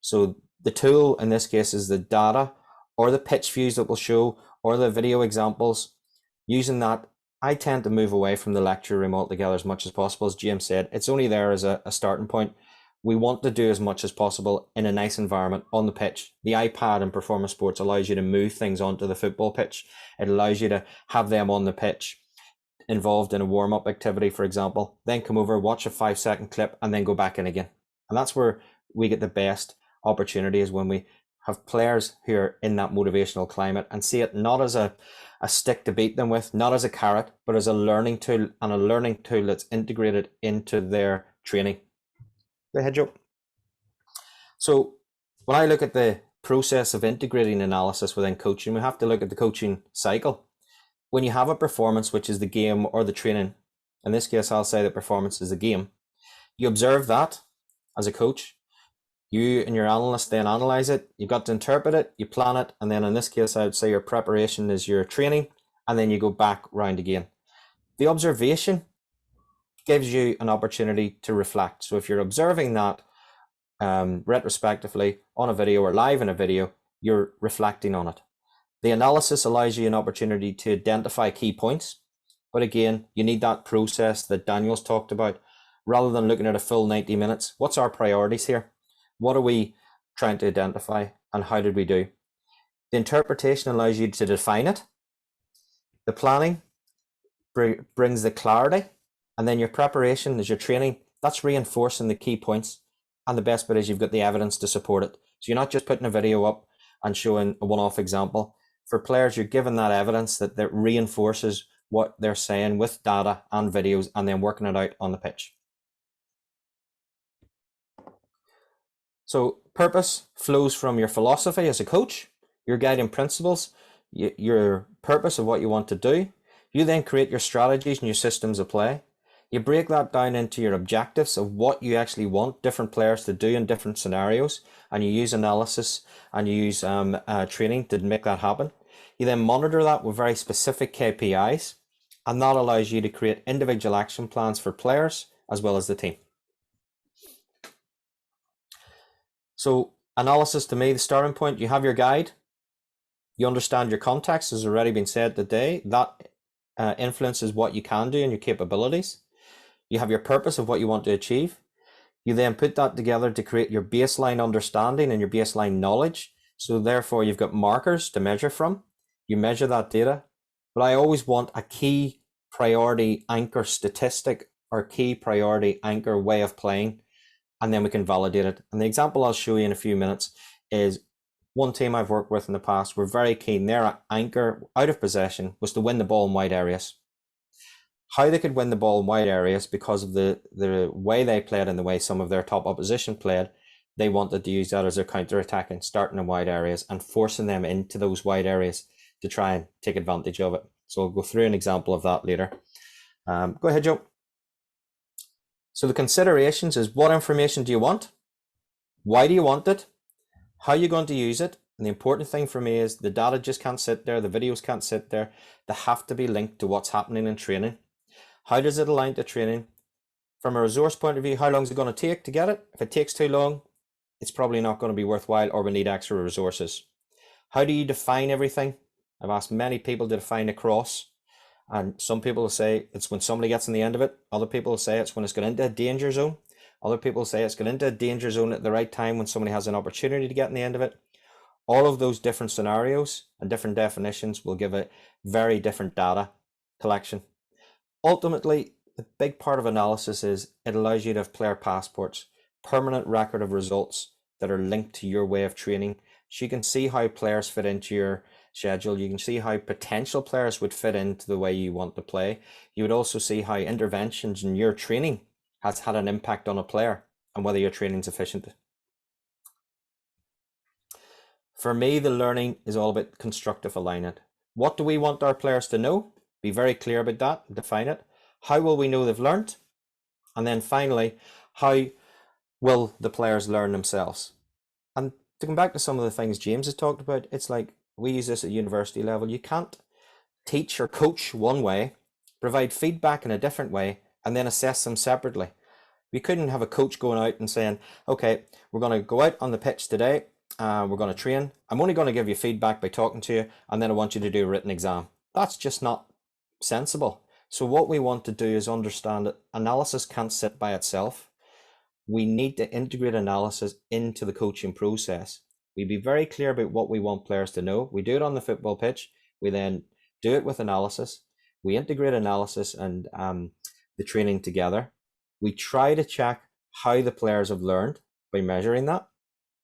So the tool in this case is the data or the pitch views that will show or the video examples. Using that, I tend to move away from the lecture room altogether as much as possible. As James said, it's only there as a starting point. We want to do as much as possible in a nice environment on the pitch. The iPad in Performa Sports allows you to move things onto the football pitch. It allows you to have them on the pitch involved in a warm-up activity, for example, then come over, watch a 5-second clip, and then go back in again. And that's where we get the best opportunity, is when we have players who are in that motivational climate and see it not as a stick to beat them with, not as a carrot, but as a learning tool, and a learning tool that's integrated into their training. Go ahead, Joe. So when I look at the process of integrating analysis within coaching, we have to look at the coaching cycle. When you have a performance, which is the game or the training, in this case, I'll say that performance is the game. You observe that as a coach. You and your analyst then analyze it. You've got to interpret it, you plan it, and then in this case, I would say your preparation is your training, and then you go back round again. The observation gives you an opportunity to reflect. So if you're observing that retrospectively on a video or live in a video, you're reflecting on it. The analysis allows you an opportunity to identify key points. But again, you need that process that Daniel's talked about. Rather than looking at a full 90 minutes, what's our priorities here? What are we trying to identify, and how did we do? The interpretation allows you to define it. The planning brings the clarity. And then your preparation is your training. That's reinforcing the key points. And the best bit is you've got the evidence to support it. So you're not just putting a video up and showing a one-off example. For players, you're given that evidence that reinforces what they're saying with data and videos, and then working it out on the pitch. So purpose flows from your philosophy as a coach, your guiding principles, your purpose of what you want to do. You then create your strategies and your systems of play. You break that down into your objectives of what you actually want different players to do in different scenarios, and you use analysis and you use training to make that happen. You then monitor that with very specific KPIs, and that allows you to create individual action plans for players as well as the team. So analysis, to me, the starting point, you have your guide, you understand your context, as already been said today, that influences what you can do and your capabilities. You have your purpose of what you want to achieve. You then put that together to create your baseline understanding and your baseline knowledge. So therefore you've got markers to measure from. You measure that data, but I always want a key priority anchor statistic or key priority anchor way of playing, and then we can validate it. And the example I'll show you in a few minutes is one team I've worked with in the past were very keen. Their anchor out of possession was to win the ball in wide areas. How they could win the ball in wide areas because of the way they played and the way some of their top opposition played, they wanted to use that as their counter-attacking, starting in wide areas and forcing them into those wide areas to try and take advantage of it. So I'll go through an example of that later. Go ahead, Joe. So the considerations is, what information do you want? Why do you want it? How are you going to use it? And the important thing for me is the data just can't sit there. The videos can't sit there. They have to be linked to what's happening in training. How does it align to training? From a resource point of view, how long is it going to take to get it? If it takes too long, it's probably not going to be worthwhile, or we need extra resources. How do you define everything? I've asked many people to define a cross, and some people will say it's when somebody gets in the end of it. Other people will say it's when it's got into a danger zone. Other people say it's got into a danger zone at the right time when somebody has an opportunity to get in the end of it. All of those different scenarios and different definitions will give a very different data collection. Ultimately, the big part of analysis is it allows you to have player passports, permanent record of results that are linked to your way of training. So you can see how players fit into your schedule. You can see how potential players would fit into the way you want to play. You would also see how interventions in your training has had an impact on a player and whether your training is efficient. For me, the learning is all about constructive alignment. What do we want our players to know? Be very clear about that, define it. How will we know they've learned? And then finally, how will the players learn themselves? And to come back to some of the things James has talked about, it's like we use this at university level. You can't teach or coach one way, provide feedback in a different way, and then assess them separately. We couldn't have a coach going out and saying, okay, we're going to go out on the pitch today, we're going to train. I'm only going to give you feedback by talking to you, and then I want you to do a written exam. That's just not sensible. So what we want to do is understand that analysis can't sit by itself. We need to integrate analysis into the coaching process. We be very clear about what we want players to know. We do it on the football pitch. We then do it with analysis. We integrate analysis and the training together. We try to check how the players have learned by measuring that.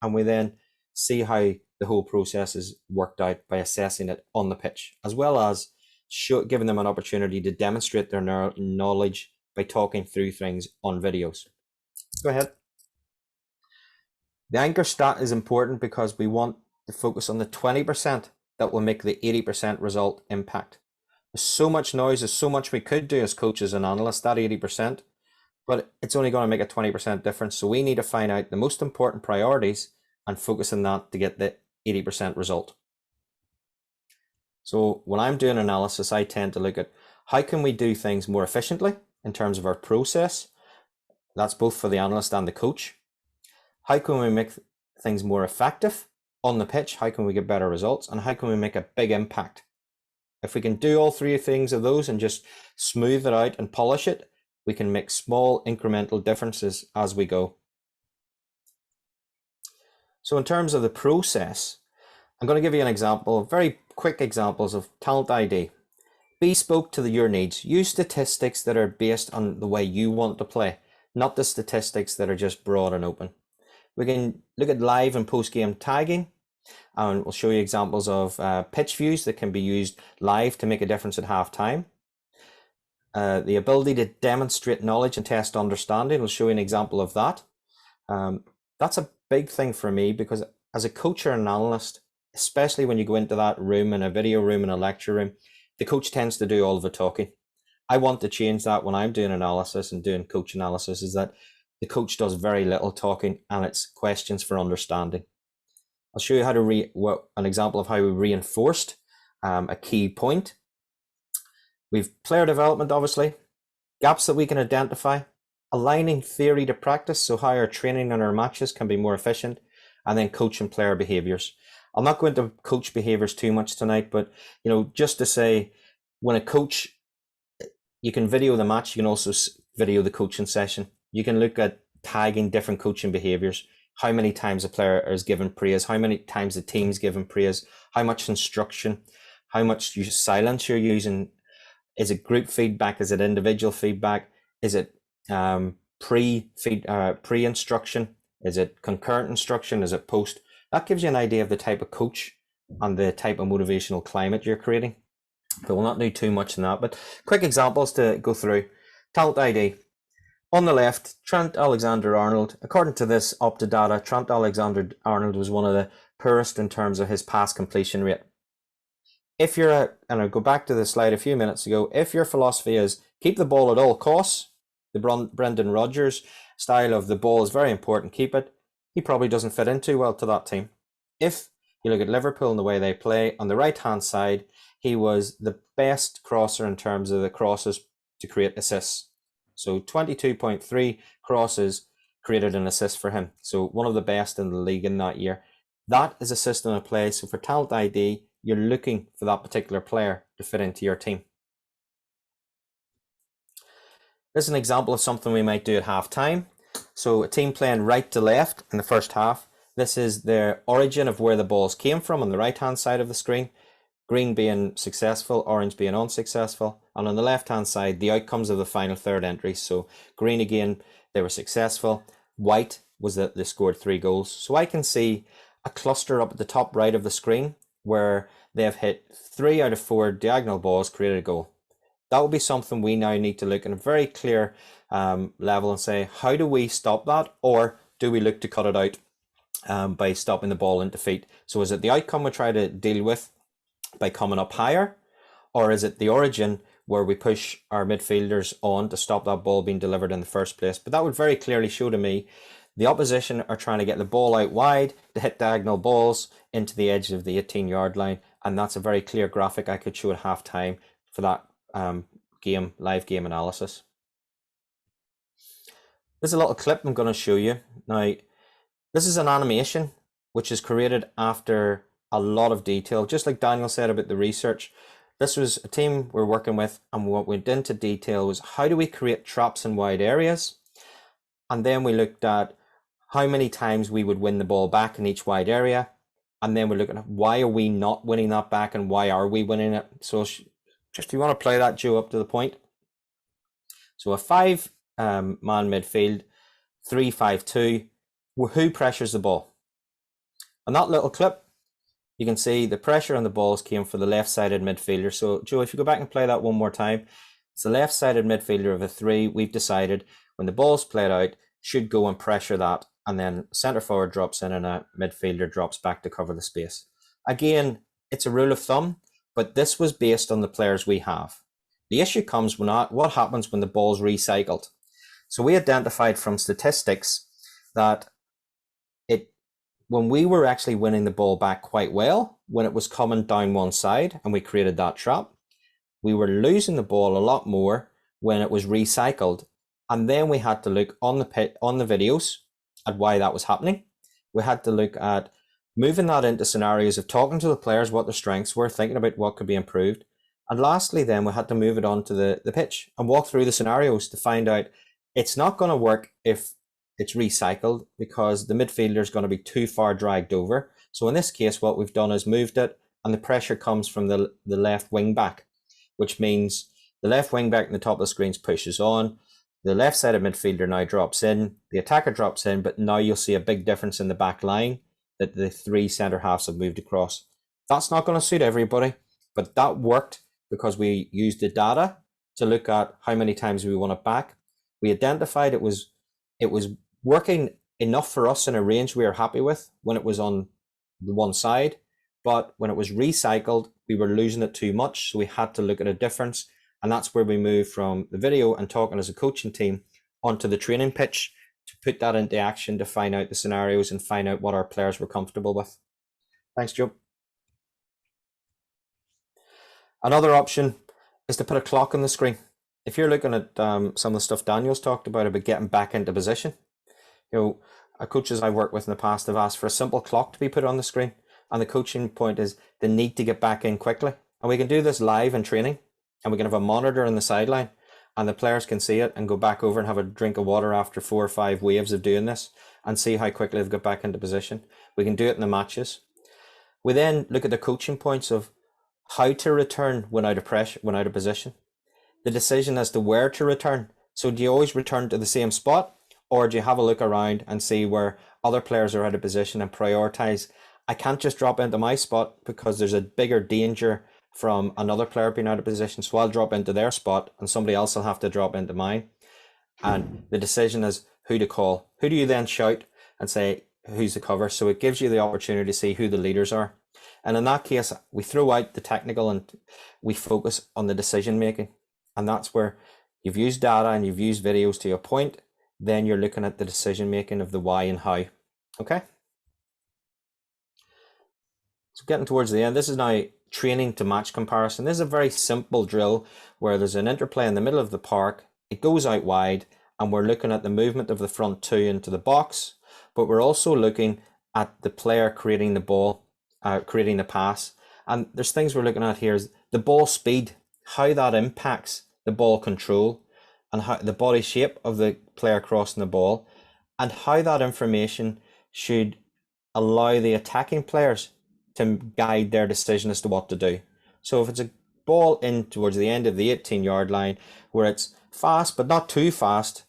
And we then see how the whole process is worked out by assessing it on the pitch, as well as giving them an opportunity to demonstrate their knowledge by talking through things on videos. Go ahead. The anchor stat is important because we want to focus on the 20% that will make the 80% result impact. There's so much noise, there's so much we could do as coaches and analysts, that 80%, but it's only going to make a 20% difference. So we need to find out the most important priorities and focus on that to get the 80% result. So when I'm doing analysis, I tend to look at how can we do things more efficiently in terms of our process. That's both for the analyst and the coach. How can we make things more effective on the pitch? How can we get better results? And how can we make a big impact? If we can do all three things of those and just smooth it out and polish it, we can make small incremental differences as we go. So in terms of the process, I'm going to give you an example, very quick examples of talent ID. Bespoke to your needs. Use statistics that are based on the way you want to play, not the statistics that are just broad and open. We can look at live and post-game tagging, and we'll show you examples of pitch views that can be used live to make a difference at halftime. The ability to demonstrate knowledge and test understanding, we'll show you an example of that. That's a big thing for me because as a coach or an analyst, especially when you go into that room, in a video room, in a lecture room, the coach tends to do all of the talking. I want to change that when I'm doing analysis and doing coach analysis, is that the coach does very little talking and it's questions for understanding. I'll show you how to an example of how we reinforced a key point. We've player development, obviously, gaps that we can identify, aligning theory to practice, so how our training and our matches can be more efficient, and then coach and player behaviors. I'll not go into coach behaviors too much tonight, but just to say, when a coach, you can video the match, you can also video the coaching session. You can look at tagging different coaching behaviors, how many times a player is given praise, how many times the team's given praise, how much instruction, how much silence you're using. Is it group feedback? Is it individual feedback? Is it pre-instruction? Is it concurrent instruction? Is it post? That gives you an idea of the type of coach and the type of motivational climate you're creating. But we'll not do too much in that. But quick examples to go through. Talent ID. On the left, Trent Alexander-Arnold. According to this Opta data, Trent Alexander-Arnold was one of the poorest in terms of his pass completion rate. If you're and I'll go back to the slide a few minutes ago, if your philosophy is keep the ball at all costs, the Brendan Rodgers style of the ball is very important, keep it, he probably doesn't fit in too well to that team. If you look at Liverpool and the way they play, on the right-hand side, he was the best crosser in terms of the crosses to create assists. So 22.3 crosses created an assist for him. So one of the best in the league in that year. That is a system of play. So for Talent ID, you're looking for that particular player to fit into your team. This is an example of something we might do at half time. So a team playing right to left in the first half. This is the origin of where the balls came from on the right hand side of the screen. Green being successful, orange being unsuccessful. And on the left hand side, the outcomes of the final third entries. So green again, they were successful. White was that they scored 3 goals. So I can see a cluster up at the top right of the screen where they have hit 3 out of 4 diagonal balls, created a goal. That will be something we now need to look at a very clear level and say, how do we stop that? Or do we look to cut it out by stopping the ball into feet? So is it the outcome we try to deal with by coming up higher? Or is it the origin where we push our midfielders on to stop that ball being delivered in the first place? But that would very clearly show to me the opposition are trying to get the ball out wide to hit diagonal balls into the edge of the 18-yard line. And that's a very clear graphic I could show at half time for that live game analysis. There's a little clip I'm going to show you. Now, this is an animation which is created after a lot of detail. Just like Daniel said about the research, this was a team we're working with, and what we went into detail was how do we create traps in wide areas? And then we looked at how many times we would win the ball back in each wide area. And then we look at why are we not winning that back and why are we winning it? So just you want to play that, Joe, up to the point. So a 5-man midfield, 3-5-2, who pressures the ball? On that little clip, you can see the pressure on the balls came for the left-sided midfielder. So Joe, if you go back and play that one more time, it's the left-sided midfielder of a 3. We've decided when the ball's played out, should go and pressure that, and then centre forward drops in and a midfielder drops back to cover the space. Again, it's a rule of thumb, but this was based on the players we have. The issue comes when what happens when the ball's recycled. So we identified from statistics that when we were actually winning the ball back quite well, when it was coming down one side and we created that trap, we were losing the ball a lot more when it was recycled. And then we had to look on the videos at why that was happening. We had to look at moving that into scenarios of talking to the players what their strengths were, thinking about what could be improved. And lastly, then we had to move it onto the pitch and walk through the scenarios to find out it's not going to work if it's recycled because the midfielder is going to be too far dragged over. So in this case, what we've done is moved it, and the pressure comes from the left wing back, which means the left wing back in the top of the screens pushes on. The left-sided midfielder now drops in, the attacker drops in, but now you'll see a big difference in the back line that the 3 centre halves have moved across. That's not going to suit everybody, but that worked because we used the data to look at how many times we won it back. We identified it was working enough for us in a range we were happy with when it was on the one side, but when it was recycled, we were losing it too much, so we had to look at a difference. And that's where we move from the video and talking as a coaching team onto the training pitch to put that into action, to find out the scenarios and find out what our players were comfortable with. Thanks, Joe. Another option is to put a clock on the screen. If you're looking at some of the stuff Daniel's talked about getting back into position, coaches I've worked with in the past have asked for a simple clock to be put on the screen. And the coaching point is the need to get back in quickly. And we can do this live in training, and we can have a monitor on the sideline, and the players can see it and go back over and have a drink of water after 4 or 5 waves of doing this and see how quickly they've got back into position. We can do it in the matches. We then look at the coaching points of how to return when out of pressure, when out of position. The decision as to where to return. So do you always return to the same spot, or do you have a look around and see where other players are out of position and prioritize? I can't just drop into my spot because there's a bigger danger from another player being out of position, so I'll drop into their spot and somebody else will have to drop into mine. And the decision is who to call. Who do you then shout and say who's the cover? So it gives you the opportunity to see who the leaders are. And in that case, we throw out the technical and we focus on the decision making. And that's where you've used data and you've used videos to your point. Then you're looking at the decision making of the why and how. Okay. So getting towards the end, this is now training to match comparison. This is a very simple drill where there's an interplay in the middle of the park. It goes out wide and we're looking at the movement of the front two into the box, but we're also looking at the player creating the ball, creating the pass. And there's things we're looking at here is the ball speed, how that impacts the ball control and how the body shape of the player crossing the ball, and how that information should allow the attacking players to guide their decision as to what to do. So if it's a ball in towards the end of the 18-yard line where it's fast but not too fast,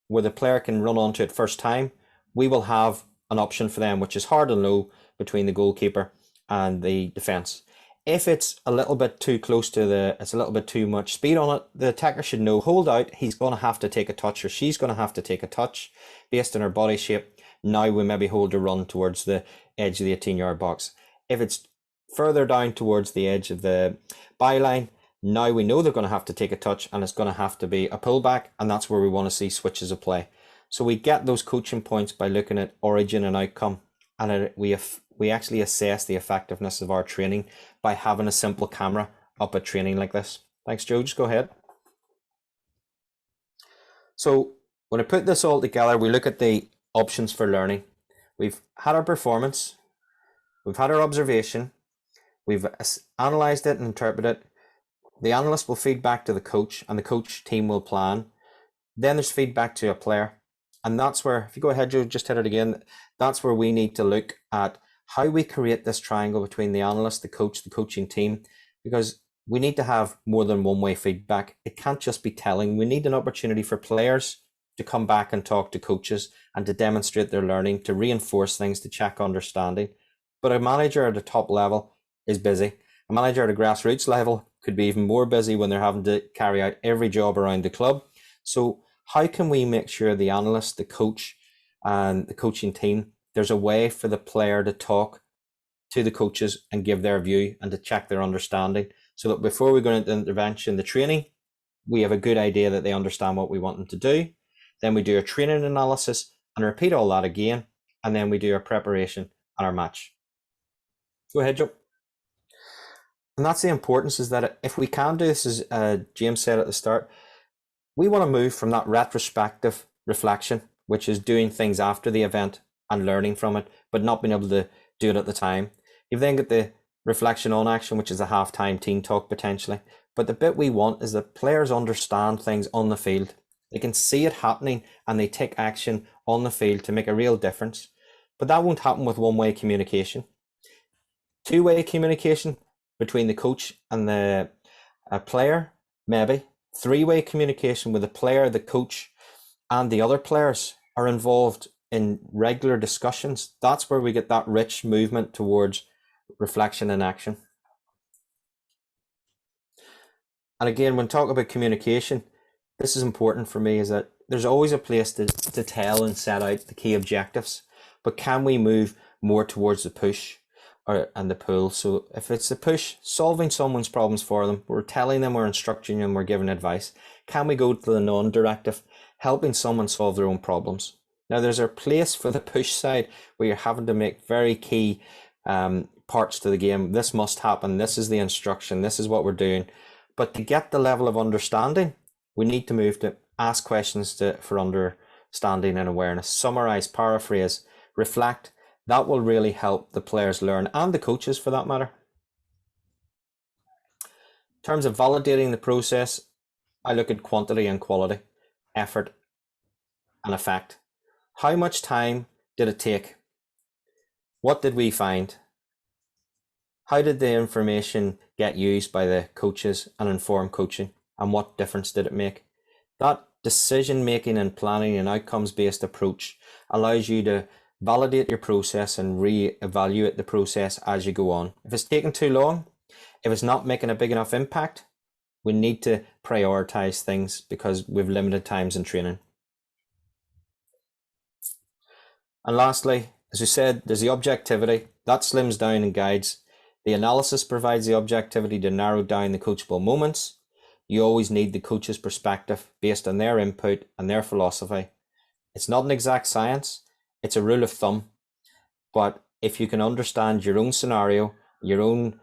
where the player can run onto it first time, we will have an option for them, which is hard and low between the goalkeeper and the defence. If it's a little bit too close to it's a little bit too much speed on it, the attacker should know, hold out, he's going to have to take a touch, or she's going to have to take a touch based on her body shape. Now we maybe hold a run towards the edge of the 18-yard box. If it's further down towards the edge of the byline, now we know they're going to have to take a touch and it's going to have to be a pullback, and that's where we want to see switches of play. So we get those coaching points by looking at origin and outcome, and we actually assess the effectiveness of our training by having a simple camera up at training like this. Thanks, Joe. Just go ahead. So when I put this all together, we look at the options for learning. We've had our performance. We've had our observation, we've analysed it and interpreted it. The analyst will feed back to the coach and the coach team will plan. Then there's feedback to a player. And that's where, if you go ahead, Joe, just hit it again, that's where we need to look at how we create this triangle between the analyst, the coach, the coaching team, because we need to have more than one-way feedback. It can't just be telling. We need an opportunity for players to come back and talk to coaches and to demonstrate their learning, to reinforce things, to check understanding. But a manager at the top level is busy. A manager at a grassroots level could be even more busy when they're having to carry out every job around the club. So how can we make sure the analyst, the coach, and the coaching team, there's a way for the player to talk to the coaches and give their view and to check their understanding, so that before we go into the intervention, the training, we have a good idea that they understand what we want them to do. Then we do a training analysis and repeat all that again. And then we do our preparation and our match. Go ahead, Joe. And that's the importance, is that if we can do this, as James said at the start, we want to move from that retrospective reflection, which is doing things after the event and learning from it, but not being able to do it at the time. You've then got the reflection on action, which is a halftime team talk potentially. But the bit we want is that players understand things on the field. They can see it happening and they take action on the field to make a real difference. But that won't happen with one-way communication. Two-way communication between the coach and the player, maybe. Three-way communication with the player, the coach, and the other players are involved in regular discussions. That's where we get that rich movement towards reflection and action. And again, when talking about communication, this is important for me, is that there's always a place to tell and set out the key objectives, but can we move more towards the push? and the pull. So if it's the push, solving someone's problems for them, we're telling them, we're instructing them, we're giving advice. Can we go to the non-directive, helping someone solve their own problems? Now there's a place for the push side where you're having to make very key parts to the game. This must happen. This is the instruction. This is what we're doing. But to get the level of understanding, we need to move to ask questions for understanding and awareness. Summarize, paraphrase, reflect. That will really help the players learn, and the coaches for that matter. In terms of validating the process, I look at quantity and quality, effort and effect. How much time did it take? What did we find? How did the information get used by the coaches and inform coaching? And what difference did it make? That decision making and planning and outcomes based approach allows you to validate your process and re-evaluate the process as you go on. If it's taking too long, if it's not making a big enough impact, we need to prioritize things because we've limited times in training. And lastly, as we said, there's the objectivity that slims down and guides. The analysis provides the objectivity to narrow down the coachable moments. You always need the coach's perspective based on their input and their philosophy. It's not an exact science. It's a rule of thumb, but if you can understand your own scenario, your own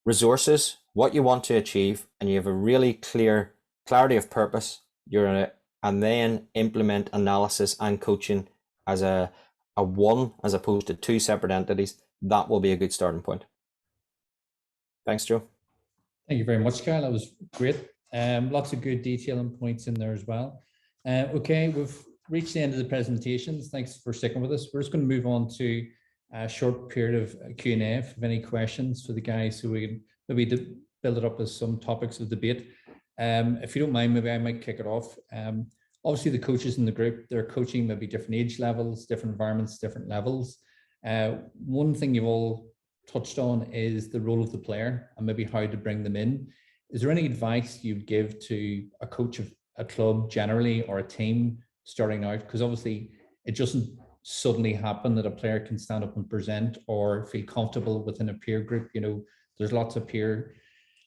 resources, what you want to achieve, and you have a really clear clarity of purpose, and then implement analysis and coaching as a one as opposed to two separate entities, that will be a good starting point. Thanks, Joe. Thank you very much, Kyle. That was great. Lots of good detail and points in there as well. Okay, we've reached the end of the presentations. Thanks for sticking with us. We're just going to move on to a short period of Q&A. If you have any questions for the guys, so we can maybe build it up as some topics of debate. If you don't mind, maybe I might kick it off. Obviously, the coaches in the group, they're coaching maybe different age levels, different environments, different levels. One thing you've all touched on is the role of the player and maybe how to bring them in. Is there any advice you'd give to a coach of a club generally or a team starting out? Because obviously it doesn't suddenly happen that a player can stand up and present or feel comfortable within a peer group. You know, there's lots of peer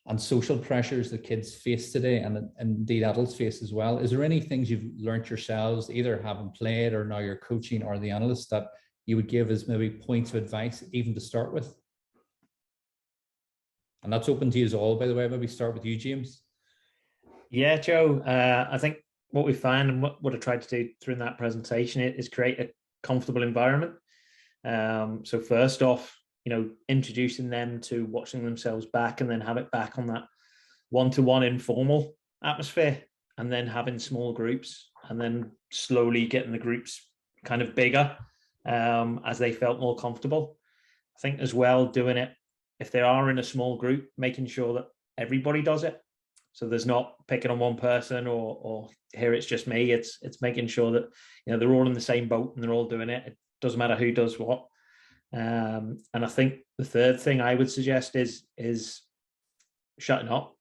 and social pressures that kids face today, and indeed adults face as well. Is there any things you've learned yourselves, either having played or now you're coaching or the analysts, that you would give as maybe points of advice even to start with? And that's open to you all, by the way. Maybe start with you, James. Yeah, Joe, I think what we find and what I tried to do through that presentation is create a comfortable environment. So first off, you know, introducing them to watching themselves back, and then have it back on that one-to-one informal atmosphere, and then having small groups, and then slowly getting the groups kind of bigger as they felt more comfortable. I think as well, doing it, if they are in a small group, making sure that everybody does it. So there's not picking on one person or here it's just me. It's making sure that, you know, they're all in the same boat and they're all doing it. It doesn't matter who does what. And I think the third thing I would suggest is shutting up,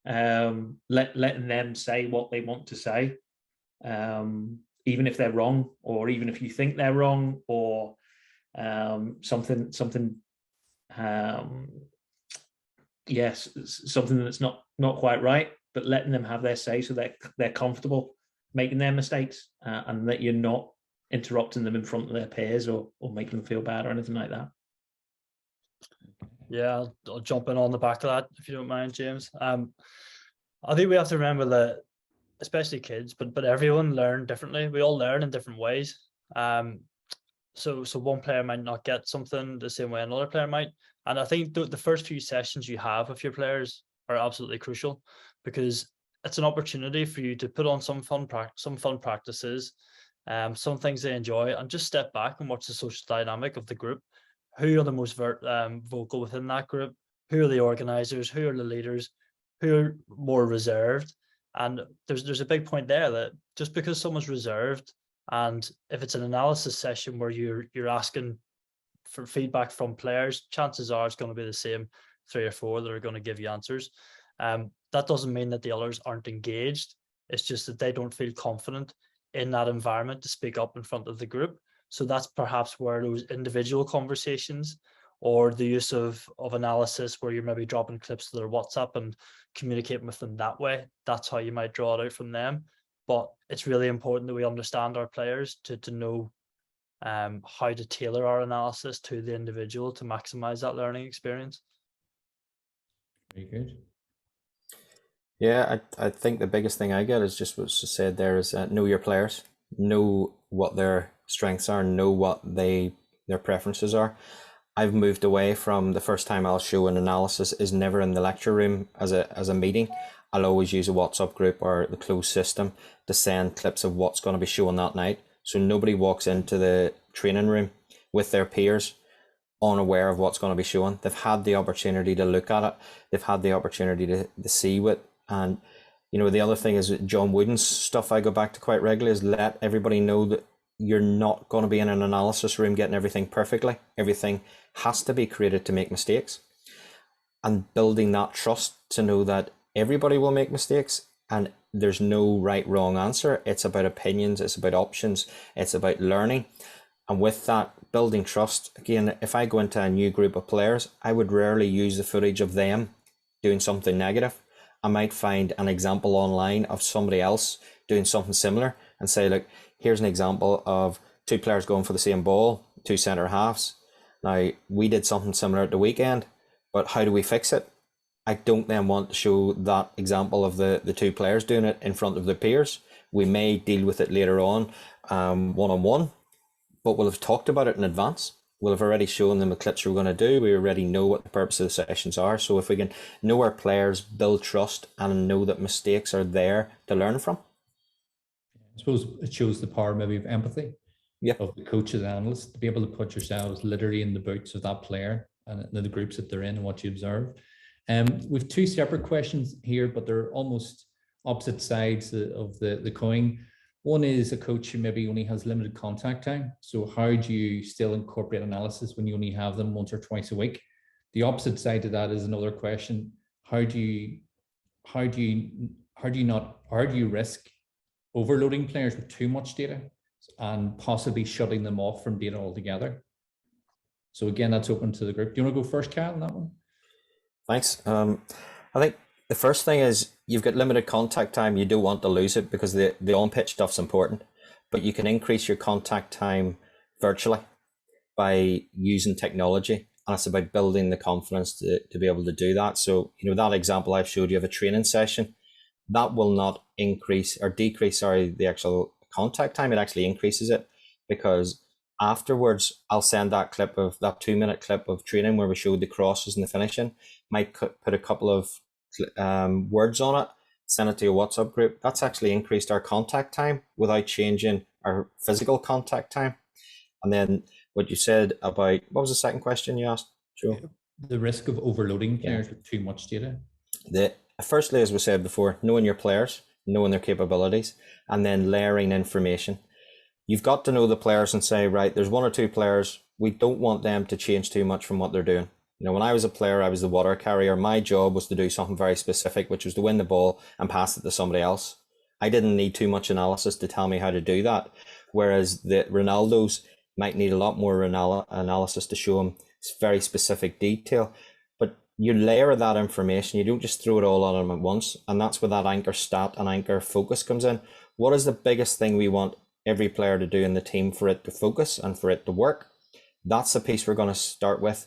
letting them say what they want to say, even if they're wrong, or even if you think they're wrong, or something that's not quite right, but letting them have their say so that they're comfortable making their mistakes, and that you're not interrupting them in front of their peers or making them feel bad or anything like that. Yeah, I'll jump in on the back of that if you don't mind, James. I think we have to remember that, especially kids, but everyone learn differently. We all learn in different ways. So one player might not get something the same way another player might. And I think the first few sessions you have with your players are absolutely crucial, because it's an opportunity for you to put on some fun practices, some things they enjoy, and just step back and watch the social dynamic of the group. Who are the most vocal within that group? Who are the organizers? Who are the leaders? Who are more reserved? And there's a big point there that just because someone's reserved, and if it's an analysis session where you're asking for feedback from players, chances are it's going to be the same 3 or 4 that are going to give you answers. That doesn't mean that the others aren't engaged. It's just that they don't feel confident in that environment to speak up in front of the group. So that's perhaps where those individual conversations or the use of analysis where you're maybe dropping clips to their WhatsApp and communicating with them that way. That's how you might draw it out from them. But it's really important that we understand our players to know how to tailor our analysis to the individual to maximize that learning experience. Very good. Yeah, I think the biggest thing I get is just what's said there is know your players, know what their strengths are, know what their preferences are. I've moved away from the first time I'll show an analysis is never in the lecture room as a meeting. I'll always use a WhatsApp group or the closed system to send clips of what's going to be shown that night. So nobody walks into the training room with their peers unaware of what's going to be shown. They've had the opportunity to look at it. They've had the opportunity to see what. And, you know, the other thing is John Wooden's stuff I go back to quite regularly is let everybody know that you're not going to be in an analysis room getting everything perfectly. Everything has to be created to make mistakes. And building that trust to know that everybody will make mistakes and there's no right, wrong answer. It's about opinions. It's about options. It's about learning. And with that, building trust, again, if I go into a new group of players, I would rarely use the footage of them doing something negative. I might find an example online of somebody else doing something similar and say, look, here's an example of two players going for the same ball, two centre halves. Now, we did something similar at the weekend, but how do we fix it? I don't then want to show that example of the two players doing it in front of their peers. We may deal with it later on, one-on-one, but we'll have talked about it in advance. We'll have already shown them the clips we're going to do. We already know what the purpose of the sessions are. So if we can know our players, build trust, and know that mistakes are there to learn from. I suppose it shows the power maybe of empathy of the coaches and analysts to be able to put yourselves literally in the boots of that player and the groups that they're in and what you observe. We've two separate questions here, but they're almost opposite sides of the coin. One is a coach who maybe only has limited contact time. So how do you still incorporate analysis when you only have them once or twice a week? The opposite side to that is another question. How do you risk overloading players with too much data and possibly shutting them off from data altogether? So again, that's open to the group. Do you want to go first, Cal, on that one? Thanks. I think the first thing is you've got limited contact time. You don't want to lose it because the on-pitch stuff's important, but you can increase your contact time virtually by using technology. And it's about building the confidence to be able to do that. So, you know, that example I've showed you of a training session, that will not increase or decrease, the actual contact time. It actually increases it because afterwards I'll send that 2-minute clip of training where we showed the crosses and the finishing, might put a couple of words on it, send it to a WhatsApp group. That's actually increased our contact time without changing our physical contact time. And then what you said about, what was the second question you asked, Joe? The risk of overloading players with too much data. Firstly, as we said before, knowing your players, knowing their capabilities, and then layering information. You've got to know the players and say, right, there's one or two players, we don't want them to change too much from what they're doing. You know, when I was a player, I was the water carrier. My job was to do something very specific, which was to win the ball and pass it to somebody else. I didn't need too much analysis to tell me how to do that. Whereas the Ronaldos might need a lot more analysis to show them very specific detail. But you layer that information, you don't just throw it all on them at once. And that's where that anchor stat and anchor focus comes in. What is the biggest thing we want every player to do in the team for it to focus and for it to work? That's the piece we're going to start with.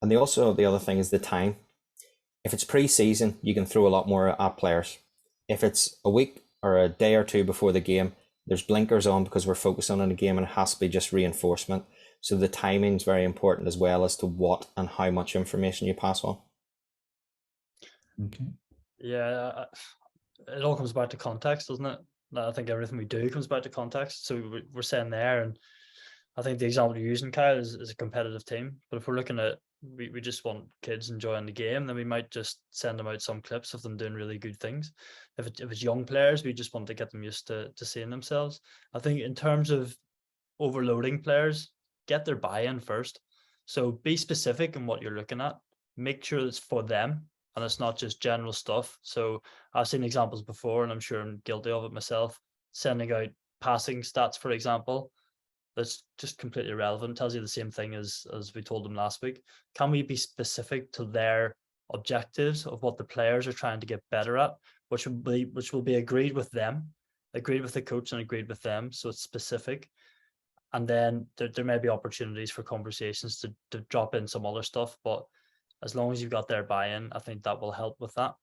And the other thing is the time. If it's pre-season, you can throw a lot more at players. If it's a week or a day or two before the game, there's blinkers on because we're focusing on a game and it has to be just reinforcement. So the timing is very important as well as to what and how much information you pass on. Okay. Yeah, it all comes back to context, doesn't it? I think everything we do comes back to context. So we're saying there, and I think the example you're using, Kyle, is a competitive team. But if we're looking at we just want kids enjoying the game, then we might just send them out some clips of them doing really good things. If it's young players, we just want to get them used to seeing themselves. I think in terms of overloading players, get their buy-in first. So be specific in what you're looking at. Make sure it's for them and it's not just general stuff. So I've seen examples before, and I'm sure I'm guilty of it myself, sending out passing stats, for example, that's just completely irrelevant, tells you the same thing as we told them last week. Can we be specific to their objectives of what the players are trying to get better at, which will be agreed with them, agreed with the coach and agreed with them, so it's specific. And then there may be opportunities for conversations to drop in some other stuff, but as long as you've got their buy-in, I think that will help with that.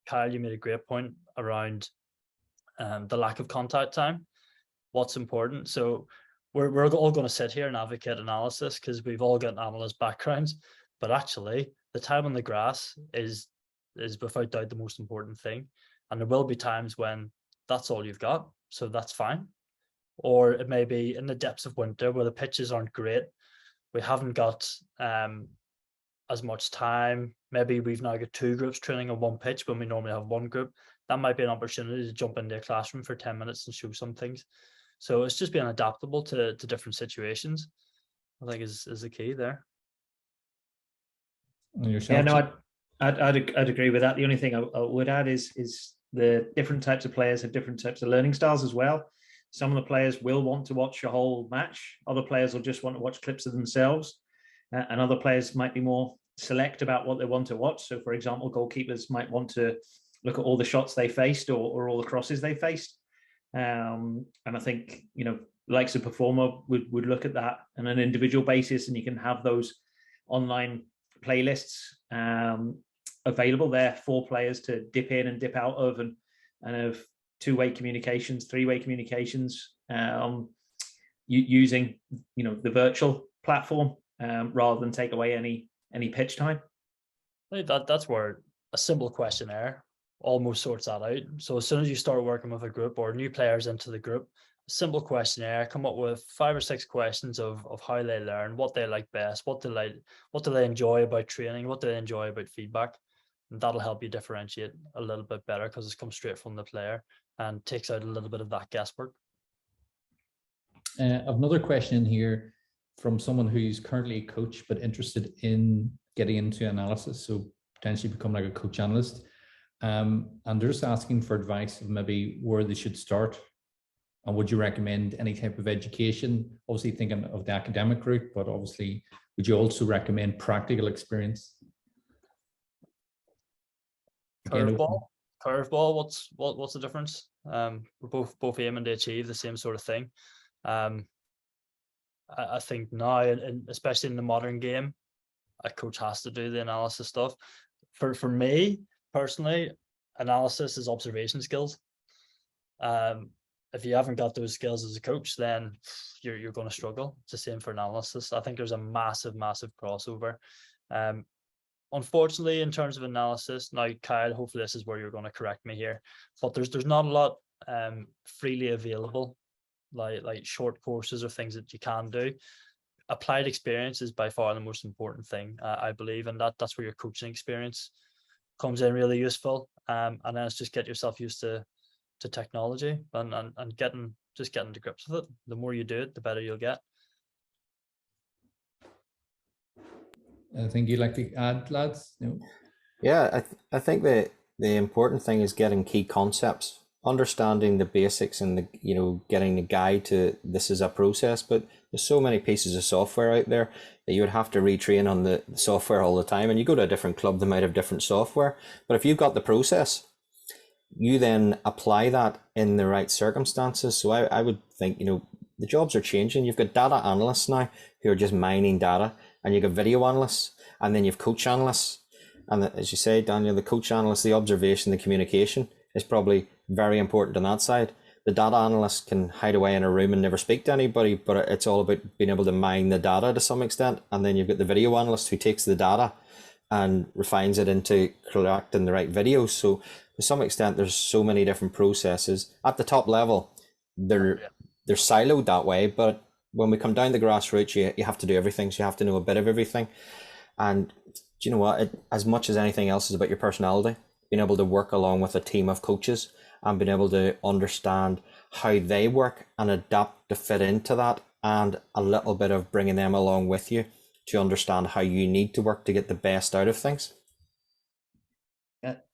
Kyle, you made a great point around the lack of contact time. What's important? So we're all going to sit here and advocate analysis because we've all got analyst backgrounds, but actually the time on the grass is without doubt the most important thing. And there will be times when that's all you've got, so that's fine. Or it may be in the depths of winter where the pitches aren't great. We haven't got as much time. Maybe we've now got 2 groups training on one pitch when we normally have 1 group. That might be an opportunity to jump into a classroom for 10 minutes and show some things. So it's just being adaptable to different situations, I think is the key there. Yeah, no, I'd agree with that. The only thing I would add is the different types of players have different types of learning styles as well. Some of the players will want to watch a whole match. Other players will just want to watch clips of themselves. And other players might be more select about what they want to watch. So, for example, goalkeepers might want to look at all the shots they faced or all the crosses they faced. And I think, likes of Performa would look at that on an individual basis, and you can have those online playlists available there for players to dip in and dip out of, and have 2-way communications, 3-way communications, using the virtual platform rather than take away any pitch time. I think that's where a simple questionnaire almost sorts that out. So as soon as you start working with a group or new players into the group, a simple questionnaire, come up with 5 or 6 questions of how they learn, what they like best, what do they enjoy about training, what do they enjoy about feedback. And that'll help you differentiate a little bit better because it's come straight from the player and takes out a little bit of that guesswork. I've another question in here from someone who's currently a coach but interested in getting into analysis, so potentially become like a coach analyst. And they're just asking for advice of maybe where they should start. And would you recommend any type of education? Obviously thinking of the academic route, but obviously would you also recommend practical experience? Curveball. What's the difference? We're both aiming to achieve the same sort of thing. I think now, and especially in the modern game, a coach has to do the analysis stuff. For me personally, analysis is observation skills. If you haven't got those skills as a coach, then you're going to struggle. It's the same for analysis. I think there's a massive crossover. Unfortunately, in terms of analysis, now Kyle, hopefully this is where you're going to correct me here, but there's not a lot freely available, like short courses or things that you can do. Applied experience is by far the most important thing, I believe, and that's where your coaching experience comes in really useful. And then it's just get yourself used to technology and getting to grips with it. The more you do it, the better you'll get. I think you'd like to add, lads? No? Yeah, I think the important thing is getting key concepts, understanding the basics, and getting the guide to this is a process. But there's so many pieces of software out there that you would have to retrain on the software all the time. And you go to a different club, they might have different software. But if you've got the process, you then apply that in the right circumstances. So I would think, the jobs are changing. You've got data analysts now who are just mining data, and you've got video analysts, and then you've coach analysts. And as you say, Daniel, the coach analyst, the observation, the communication is probably very important on that side. The data analyst can hide away in a room and never speak to anybody, but it's all about being able to mine the data to some extent. And then you've got the video analyst who takes the data and refines it into collecting the right videos. So to some extent, there's so many different processes. At the top level, they're siloed that way, but when we come down the grassroots, you have to do everything. So you have to know a bit of everything. And do you know what? As much as anything else is about your personality, being able to work along with a team of coaches and being able to understand how they work and adapt to fit into that, and a little bit of bringing them along with you to understand how you need to work to get the best out of things.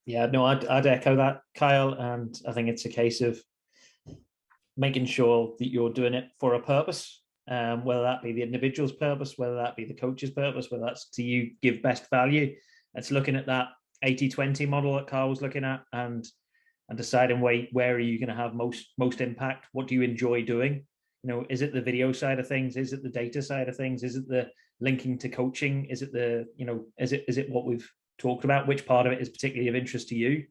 Yeah, no, I'd echo that, Kyle. And I think it's a case of making sure that you're doing it for a purpose, whether that be the individual's purpose, whether that be the coach's purpose, whether that's to you give best value. It's looking at that 80-20 model that Carl was looking at, and deciding where are you going to have most impact? What do you enjoy doing? You know, is it the video side of things? Is it the data side of things? Is it the linking to coaching? Is it the, you know, is it what we've talked about? Which part of it is particularly of interest to you?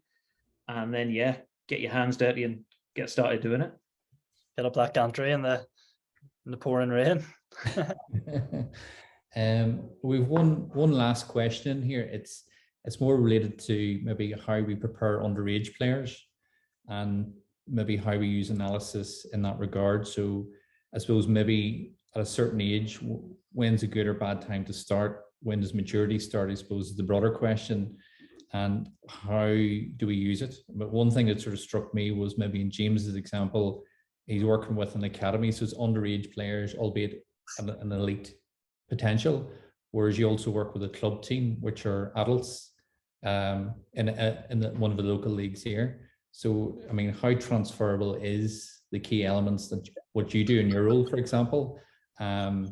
And then, yeah, get your hands dirty and get started doing it. Get up that gantry in the pouring rain. We've one last question here. It's more related to maybe how we prepare underage players and maybe how we use analysis in that regard. So I suppose maybe at a certain age, when's a good or bad time to start? When does maturity start, I suppose, is the broader question. And how do we use it? But one thing that sort of struck me was maybe in James's example, he's working with an academy, so it's underage players, albeit an elite potential, whereas you also work with a club team, which are adults in one of the local leagues here. So, I mean, how transferable is the key elements that what you do in your role, for example, and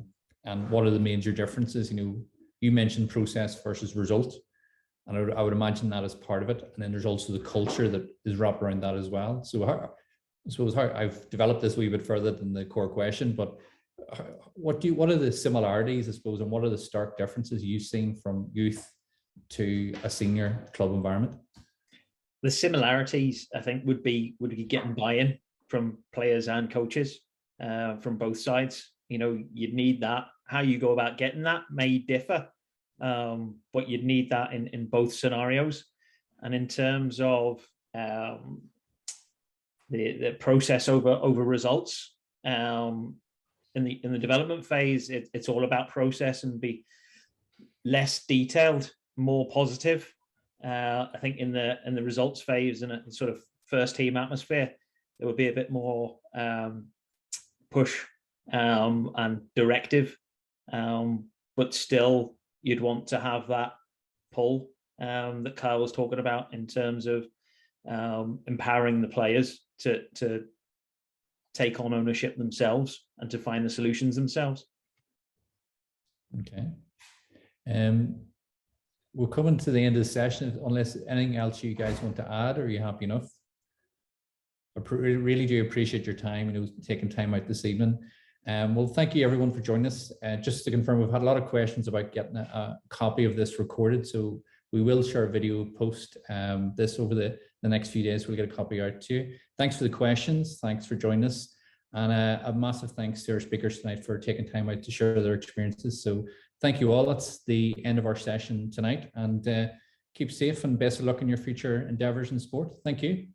what are the major differences? You know, you mentioned process versus result, and I would imagine that as part of it. And then there's also the culture that is wrapped around that as well. So I suppose how I've developed this a wee bit further than the core question, but what are the similarities, I suppose, and what are the stark differences you've seen from youth to a senior club environment? The similarities, I think, would be getting buy-in from players and coaches from both sides. You know, you'd need that. How you go about getting that may differ, but you'd need that in both scenarios. And in terms of the process over results, in the development phase, it's all about process and be less detailed, more positive. I think in the results phase and a sort of first team atmosphere, there would be a bit more push and directive, but still you'd want to have that pull that Kyle was talking about in terms of empowering the players to take on ownership themselves and to find the solutions themselves. Okay. We're coming to the end of the session. Unless anything else you guys want to add, or are you happy enough? I really do appreciate your time and taking time out this evening. Well, thank you everyone for joining us. Just to confirm, we've had a lot of questions about getting a copy of this recorded, so we will share a video post this over the next few days. We'll get a copy out to you. Thanks for the questions. Thanks for joining us. And a massive thanks to our speakers tonight for taking time out to share their experiences. So thank you all. That's the end of our session tonight, and keep safe and best of luck in your future endeavors in sport. Thank you.